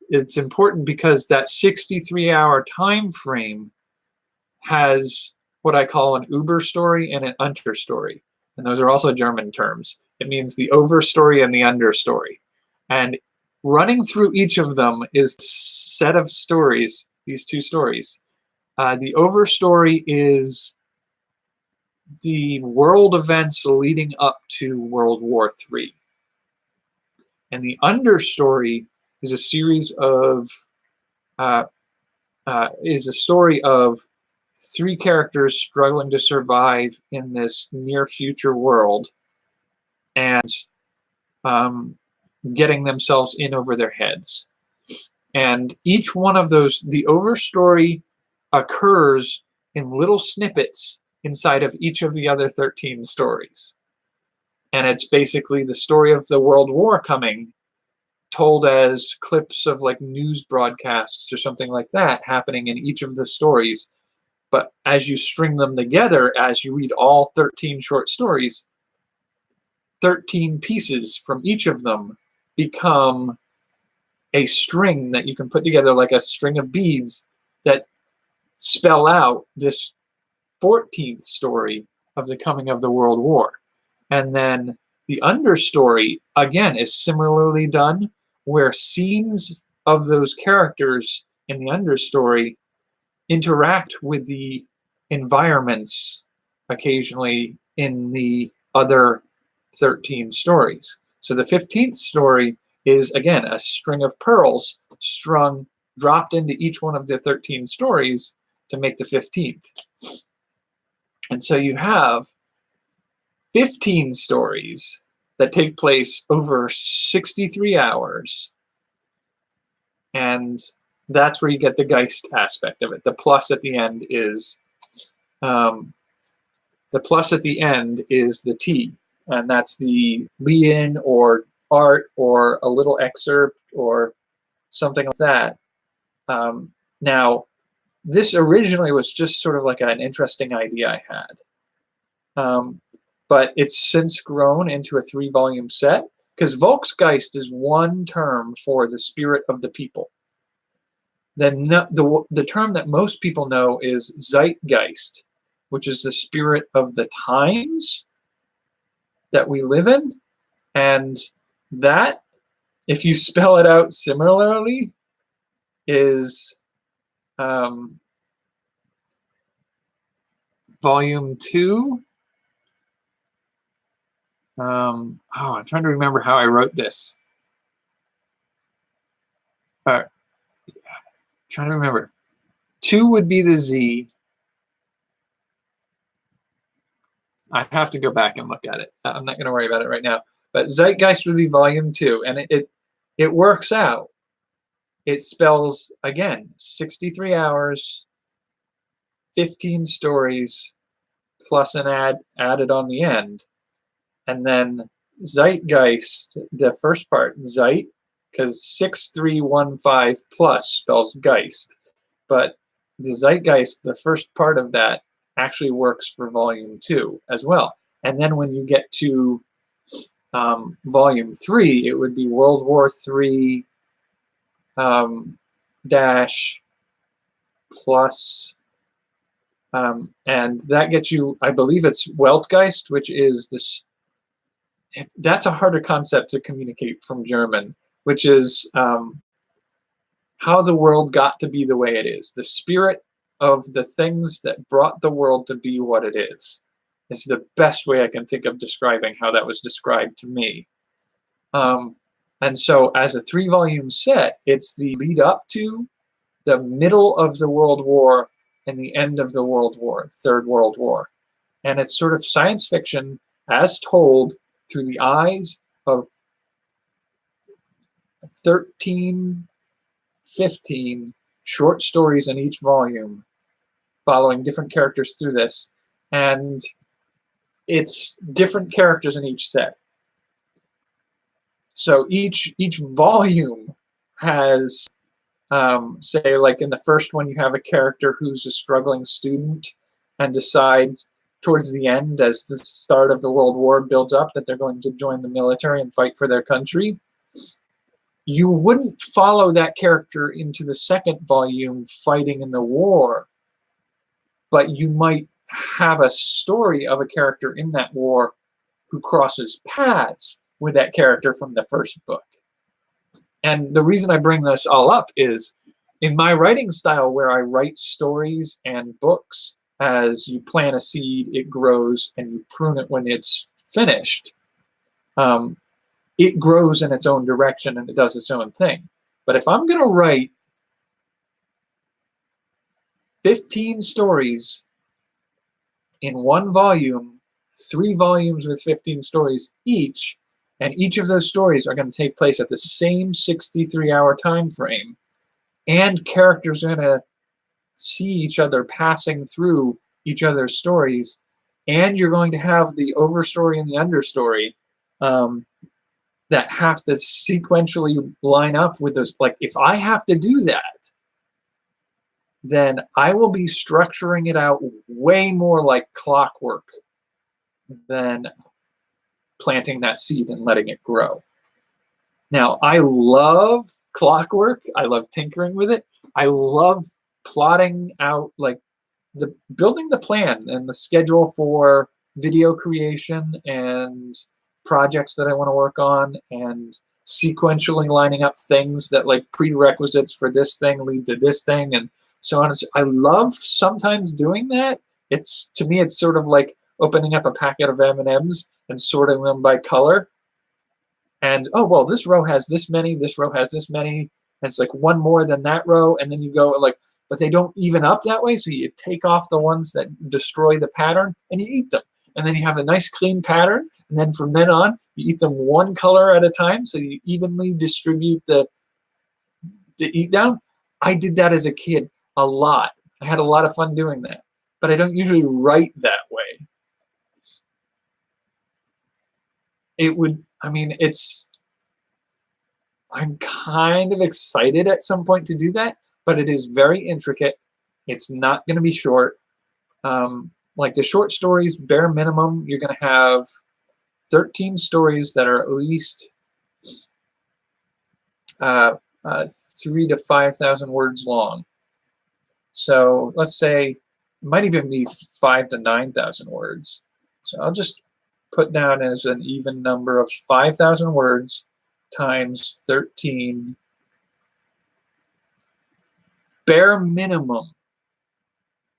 it's important because that 63-hour time frame has what I call an Uber story and an Unterstory. And those are also German terms. It means the overstory and the understory. And running through each of them is a set of stories, these two stories. The overstory is the world events leading up to World War III. And the understory is a series of is a story of 3 characters struggling to survive in this near future world and getting themselves in over their heads. And each one of those, the overstory occurs in little snippets inside of each of the other 13 stories. And it's basically the story of the World War coming, told as clips of like news broadcasts or something like that happening in each of the stories. But as you string them together, as you read all 13 short stories, 13 pieces from each of them become a string that you can put together like a string of beads that spell out this 14th story of the coming of the World War. And then the understory, again, is similarly done, where scenes of those characters in the understory interact with the environments occasionally in the other 13 stories. So the 15th story is, again, a string of pearls dropped into each one of the 13 stories to make the 15th. And so you have 15 stories that take place over 63 hours. And that's where you get the Geist aspect of it. The plus at the end is the T, and that's the lead-in or art or a little excerpt or something like that. Now, this originally was just sort of like an interesting idea I had. But it's since grown into a 3-volume set, because Volksgeist is one term for the spirit of the people. Then the term that most people know is Zeitgeist, which is the spirit of the times that we live in. And that, if you spell it out similarly, is volume 2. I'm trying to remember how I wrote this. Trying to remember. 2 would be the Z. I have to go back and look at it. I'm not going to worry about it right now. But Zeitgeist would be volume 2, and it works out. It spells, again, 63 hours, 15 stories, plus an added on the end. And then Zeitgeist, the first part, Zeit, because 6315 plus spells Geist. But the Zeitgeist, the first part of that, actually works for volume 2 as well. And then when you get to volume 3, it would be World War III dash plus, and that gets you, I believe it's Weltgeist, which is this. That's a harder concept to communicate from German, which is how the world got to be the way it is. The spirit of the things that brought the world to be what it is the best way I can think of describing how that was described to me. And so as a 3-volume set, it's the lead up to the middle of the World War and the end of the World War, Third World War. And it's sort of science fiction as told through the eyes of 13, 15 short stories in each volume, following different characters through this. And it's different characters in each set. So each volume has, say, like in the first one, you have a character who's a struggling student and decides towards the end, as the start of the World War builds up, that they're going to join the military and fight for their country. You wouldn't follow that character into the second volume fighting in the war, but you might have a story of a character in that war who crosses paths with that character from the first book. And the reason I bring this all up is in my writing style, where I write stories and books, as you plant a seed, it grows, and you prune it when it's finished. It grows in its own direction and it does its own thing. But if I'm going to write 15 stories in one volume, 3 volumes with 15 stories each, and each of those stories are going to take place at the same 63-hour time frame, and characters are going to see each other passing through each other's stories, and you're going to have the overstory and the understory that have to sequentially line up with those. Like, if I have to do that, then I will be structuring it out way more like clockwork than planting that seed and letting it grow. Now, I love clockwork. I love tinkering with it. I love plotting out, like, building the plan and the schedule for video creation and projects that I want to work on, and sequentially lining up things that, like, prerequisites for this thing lead to this thing, and so on. I love sometimes doing that. It's, to me, it's sort of like opening up a packet of M&Ms and sorting them by color. And, oh, well, this row has this many, this row has this many, and it's like one more than that row, and then you go, like, but they don't even up that way, so you take off the ones that destroy the pattern, and you eat them. And then you have a nice clean pattern, and then from then on, you eat them one color at a time, so you evenly distribute the eat down. I did that as a kid a lot. I had a lot of fun doing that, but I don't usually write that way. It would, I mean, I'm kind of excited at some point to do that, but it is very intricate. It's not going to be short. Like the short stories, bare minimum, you're going to have 13 stories that are at least 3,000 to 5,000 words long. So let's say it might even be 5,000 to 9,000 words. So I'll just put down as an even number of 5,000 words times 13. Bare minimum,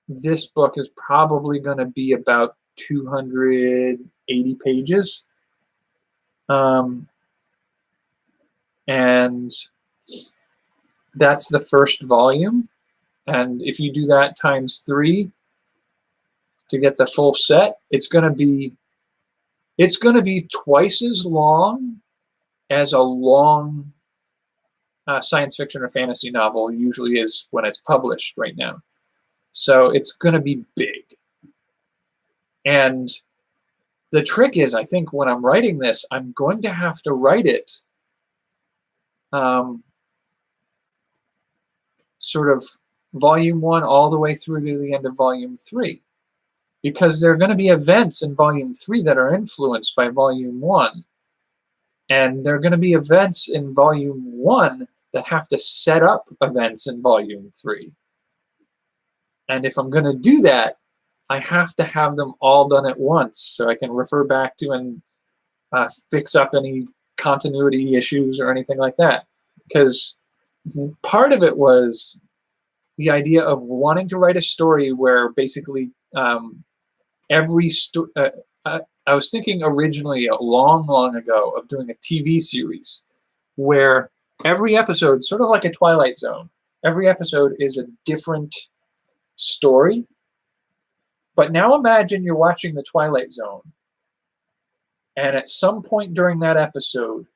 this book is probably going to be about 280 pages. And that's the first volume. And if you do that times 3 to get the full set, it's going to be twice as long as a long science fiction or fantasy novel usually is when it's published right now. So it's going to be big. And the trick is, I think when I'm writing this, I'm going to have to write it sort of volume 1 all the way through to the end of volume 3. Because there are going to be events in volume 3 that are influenced by volume 1. And there are going to be events in volume 1 that have to set up events in volume 3. And if I'm going to do that, I have to have them all done at once so I can refer back to and fix up any continuity issues or anything like that. Because part of it was the idea of wanting to write a story where basically every story... I was thinking originally, long ago, of doing a TV series where every episode, sort of like a Twilight Zone, every episode is a different story. But now imagine you're watching the Twilight Zone, and at some point during that episode,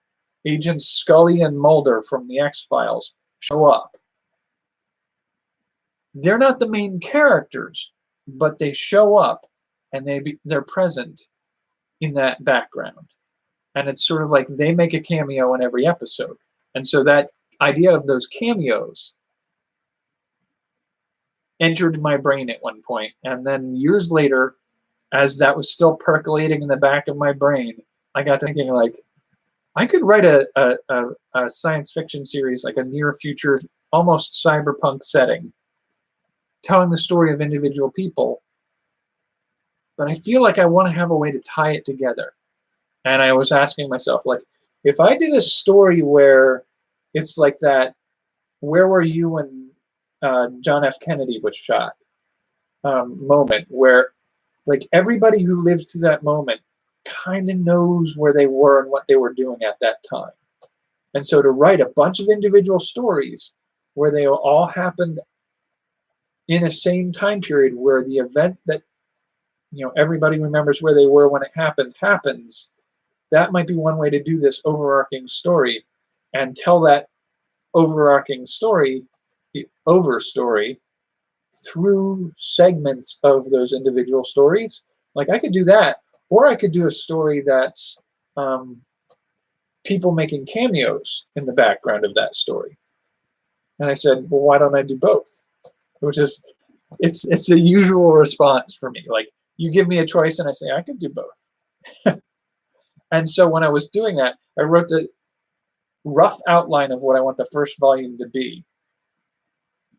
Agents Scully and Mulder from the X-Files show up. They're not the main characters, but they show up, and they're present in that background. And it's sort of like they make a cameo in every episode. And so that idea of those cameos entered my brain at one point. And then years later, as that was still percolating in the back of my brain, I got thinking, like, I could write a science fiction series, like a near future, almost cyberpunk setting, telling the story of individual people. But I feel like I want to have a way to tie it together. And I was asking myself, like, if I did a story where it's like that, where were you when John F. Kennedy was shot moment, where like everybody who lived through that moment kind of knows where they were and what they were doing at that time. And so to write a bunch of individual stories where they all happened in a same time period, where the event that everybody remembers where they were when it happened happens, that might be one way to do this overarching story, and tell that overarching story, the overstory, through segments of those individual stories. Like I could do that, or I could do a story that's people making cameos in the background of that story. And I said, well, why don't I do both? Which is, it's a usual response for me. Like, you give me a choice and I say, I could do both. And so when I was doing that, I wrote the rough outline of what I want the first volume to be.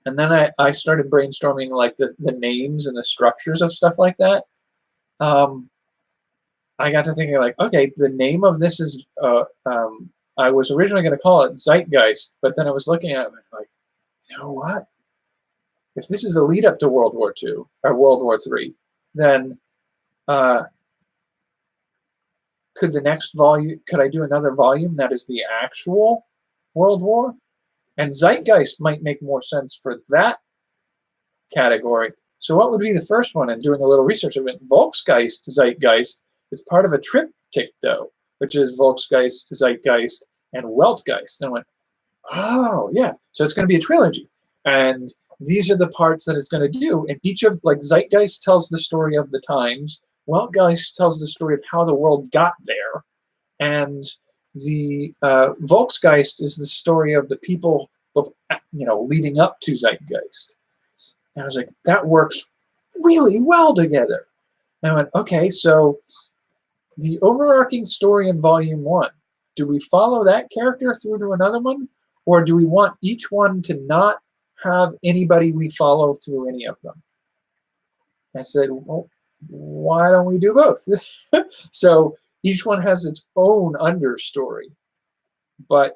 And then I started brainstorming like the names and the structures of stuff like that. I got to thinking like, okay, the name of this is, I was originally going to call it Zeitgeist, but then I was looking at it like, you know what? If this is the lead up to World War II or World War III, then could the next volume, could I do another volume that is the actual World War? And Zeitgeist might make more sense for that category. So what would be the first one? And doing a little research, I went Volksgeist, Zeitgeist. It's part of a triptych, though, which is Volksgeist, Zeitgeist, and Weltgeist. And I went, oh, yeah. So it's going to be a trilogy. And these are the parts that it's going to do. And each of, like, Zeitgeist tells the story of the times. Weltgeist tells the story of how the world got there. And the Volksgeist is the story of the people, leading up to Zeitgeist. And I was like, that works really well together. And I went, okay, so the overarching story in volume 1, do we follow that character through to another one? Or do we want each one to not have anybody we follow through any of them? I said, well, why don't we do both? So each one has its own understory, but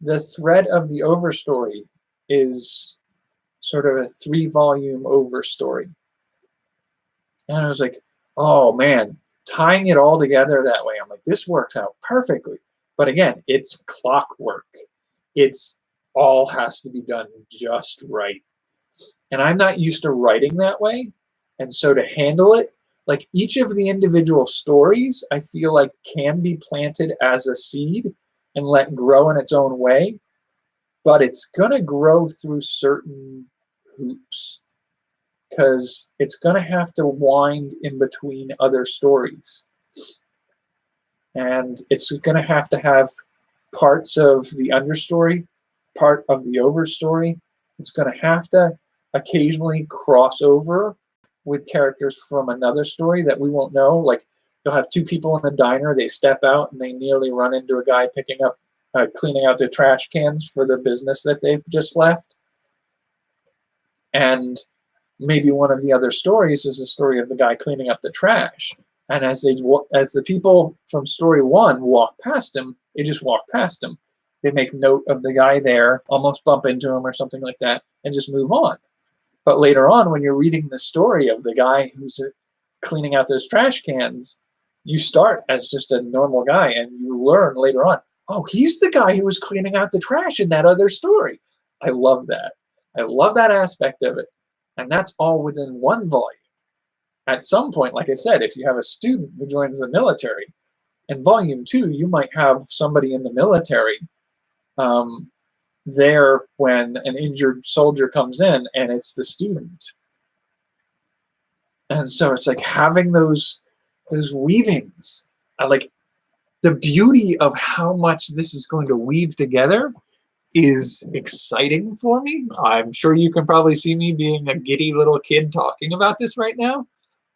the thread of the overstory is sort of a 3-volume overstory. And I was like, oh man, tying it all together that way, I'm like, this works out perfectly. But again, it's clockwork. It's all has to be done just right. And I'm not used to writing that way. And so to handle it, like each of the individual stories, I feel like can be planted as a seed and let grow in its own way. But it's going to grow through certain hoops because it's going to have to wind in between other stories. And it's going to have parts of the understory, part of the overstory. It's going to have to occasionally cross over with characters from another story that we won't know. Like you'll have 2 people in a diner, they step out and they nearly run into a guy picking up, cleaning out the trash cans for the business that they've just left. And maybe one of the other stories is a story of the guy cleaning up the trash. And as the people from story 1 walk past him, they just walk past him. They make note of the guy there, almost bump into him or something like that, and just move on. But later on, when you're reading the story of the guy who's cleaning out those trash cans, you start as just a normal guy, and you learn later on, oh, he's the guy who was cleaning out the trash in that other story. I love that. I love that aspect of it. And that's all within 1 volume. At some point, like I said, if you have a student who joins the military, in volume 2, you might have somebody in the military there when an injured soldier comes in and it's the student. And so it's like having those weavings. I like the beauty of how much this is going to weave together is exciting for me. I'm sure you can probably see me being a giddy little kid talking about this right now,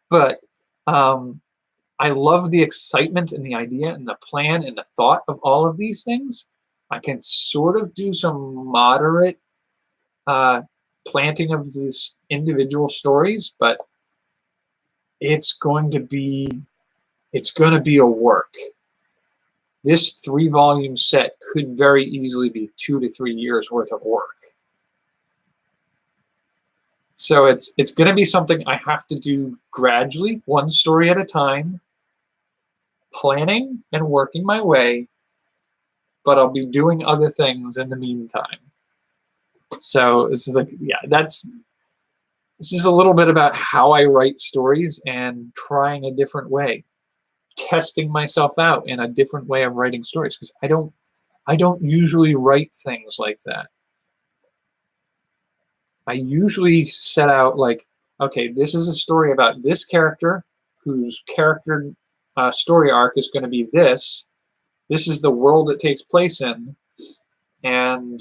but I love the excitement and the idea and the plan and the thought of all of these things. I can sort of do some moderate planting of these individual stories, but it's going to be a work. This 3-volume set could very easily be 2 to 3 years worth of work. So it's going to be something I have to do gradually, 1 story at a time, planning and working my way, but I'll be doing other things in the meantime. So this is like, yeah, this is a little bit about how I write stories and trying a different way, testing myself out in a different way of writing stories, because I don't usually write things like that. I usually set out like, okay, this is a story about this character whose character story arc is going to be this. This is the world it takes place in, and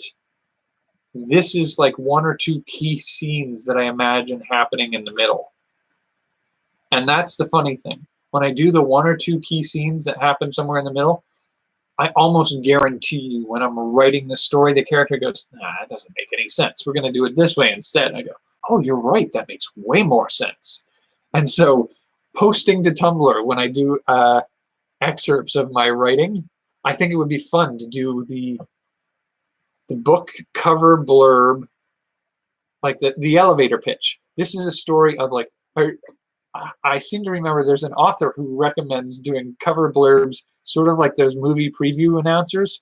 this is like 1 or 2 key scenes that I imagine happening in the middle. And that's the funny thing. when I do the 1 or 2 key scenes that happen somewhere in the middle, I almost guarantee you when I'm writing the story, the character goes, nah, that doesn't make any sense. We're going to do it this way instead. And I go, oh, you're right. That makes way more sense. And so posting to Tumblr when I do excerpts of my writing, I think it would be fun to do the book cover blurb, like the elevator pitch. This is a story of like, I seem to remember there's an author who recommends doing cover blurbs, sort of like those movie preview announcers.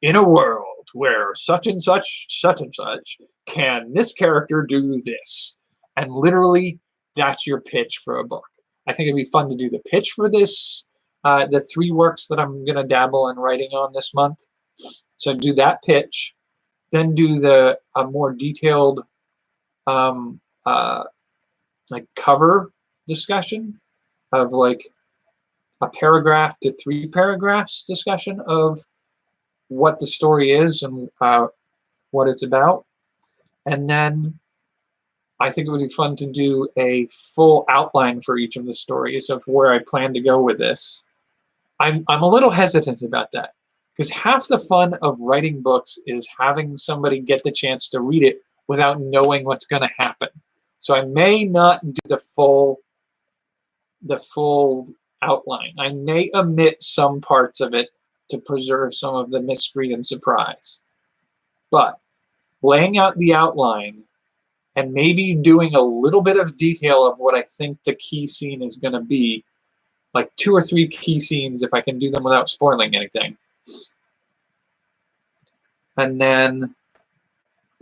In a world where such and such, can this character do this? And literally, that's your pitch for a book. I think it'd be fun to do the pitch for this, the 3 works that I'm going to dabble in writing on this month. So do that pitch, then do the more detailed like cover discussion of like a paragraph to 3 paragraphs discussion of what the story is and what it's about. And then I think it would be fun to do a full outline for each of the stories of where I plan to go with this. I'm a little hesitant about that because half the fun of writing books is having somebody get the chance to read it without knowing what's going to happen. So I may not do the full outline. I may omit some parts of it to preserve some of the mystery and surprise. But laying out the outline and maybe doing a little bit of detail of what I think the key scene is going to be, like 2 or 3 key scenes if I can do them without spoiling anything. And then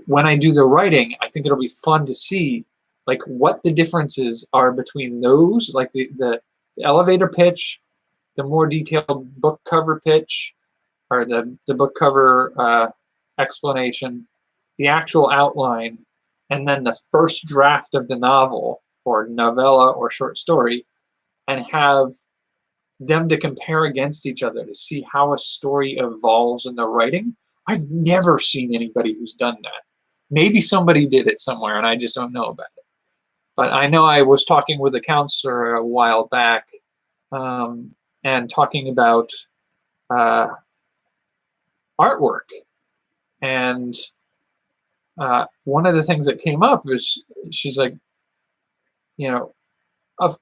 when I do the writing, I think it'll be fun to see like what the differences are between those, like the elevator pitch, the more detailed book cover pitch, or the book cover explanation, the actual outline, and then the first draft of the novel or novella or short story, and have them to compare against each other to see how a story evolves in the writing. I've never seen anybody who's done that. Maybe somebody did it somewhere and I just don't know about it. But I know I was talking with a counselor a while back and talking about artwork. And one of the things that came up is she's like, you know, of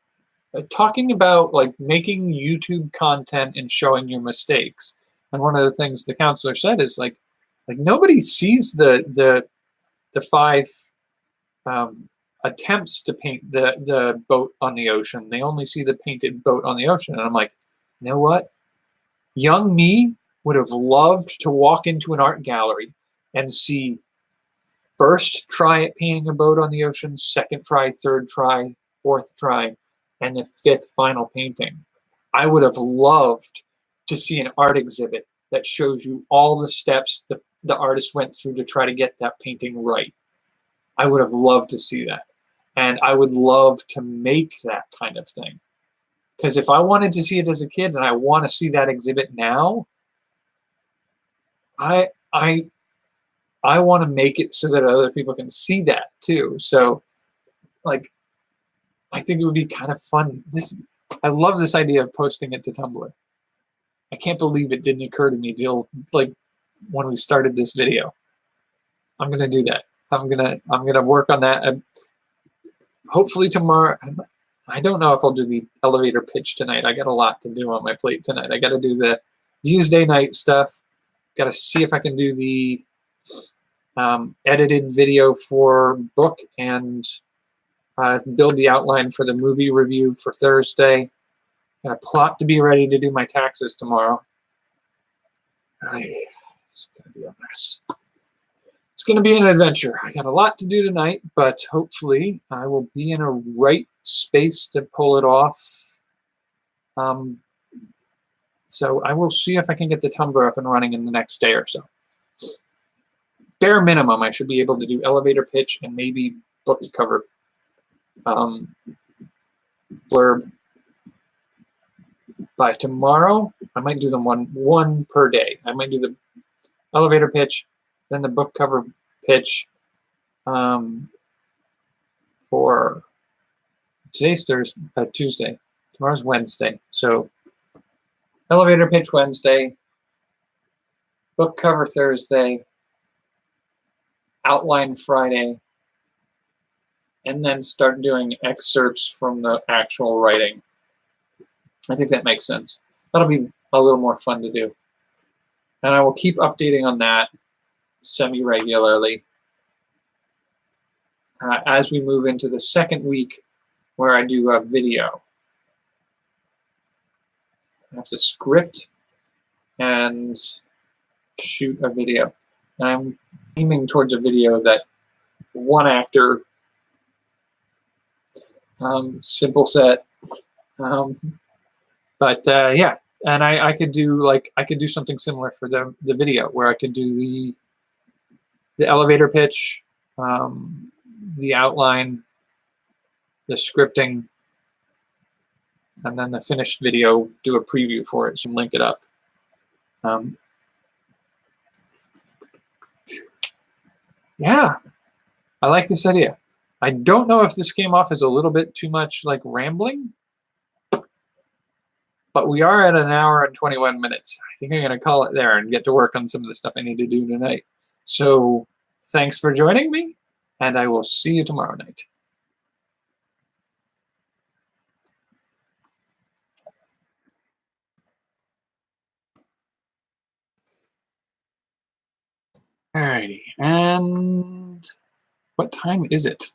talking about like making YouTube content and showing your mistakes. And one of the things the counselor said is like nobody sees the 5 attempts to paint the boat on the ocean. They only see the painted boat on the ocean. And I'm like, you know what? Young me would have loved to walk into an art gallery and see first try at painting a boat on the ocean, second try, third try, fourth try, and the 5th final painting. I would have loved to see an art exhibit that shows you all the steps the artist went through to try to get that painting right. I would have loved to see that. And I would love to make that kind of thing. Because if I wanted to see it as a kid and I want to see that exhibit now, I want to make it so that other people can see that too. So like, I think it would be kind of fun. I love this idea of posting it to Tumblr. I can't believe it didn't occur to me till like when we started this video. I'm gonna do that. I'm gonna work on that. And hopefully tomorrow. I don't know if I'll do the elevator pitch tonight. I got a lot to do on my plate tonight. I got to do the Tuesday night stuff. Got to see if I can do the edited video for book and build the outline for the movie review for Thursday. Got a plot to be ready to do my taxes tomorrow. It's going to be a mess. It's going to be an adventure. I got a lot to do tonight, but hopefully I will be in a right space to pull it off. So I will see if I can get the Tumblr up and running in the next day or so. Bare minimum, I should be able to do elevator pitch and maybe book cover blurb by tomorrow. I might do them one per day. I might do the elevator pitch, then the book cover pitch for today's Tuesday. Tomorrow's Wednesday. So elevator pitch Wednesday, book cover Thursday, outline Friday, and then start doing excerpts from the actual writing. I think that makes sense. That'll be a little more fun to do. And I will keep updating on that semi-regularly as we move into the second week where I do a video. I have to script and shoot a video. And I'm aiming towards a video that one actor, simple set, yeah. And I could do something similar for the video where I could do the elevator pitch, the outline, the scripting, and then the finished video, do a preview for it, so link it up. Yeah, I like this idea. I don't know if this came off as a little bit too much like rambling, but we are at 1 hour and 21 minutes. I think I'm going to call it there and get to work on some of the stuff I need to do tonight. So thanks for joining me, and I will see you tomorrow night. Alrighty, and what time is it?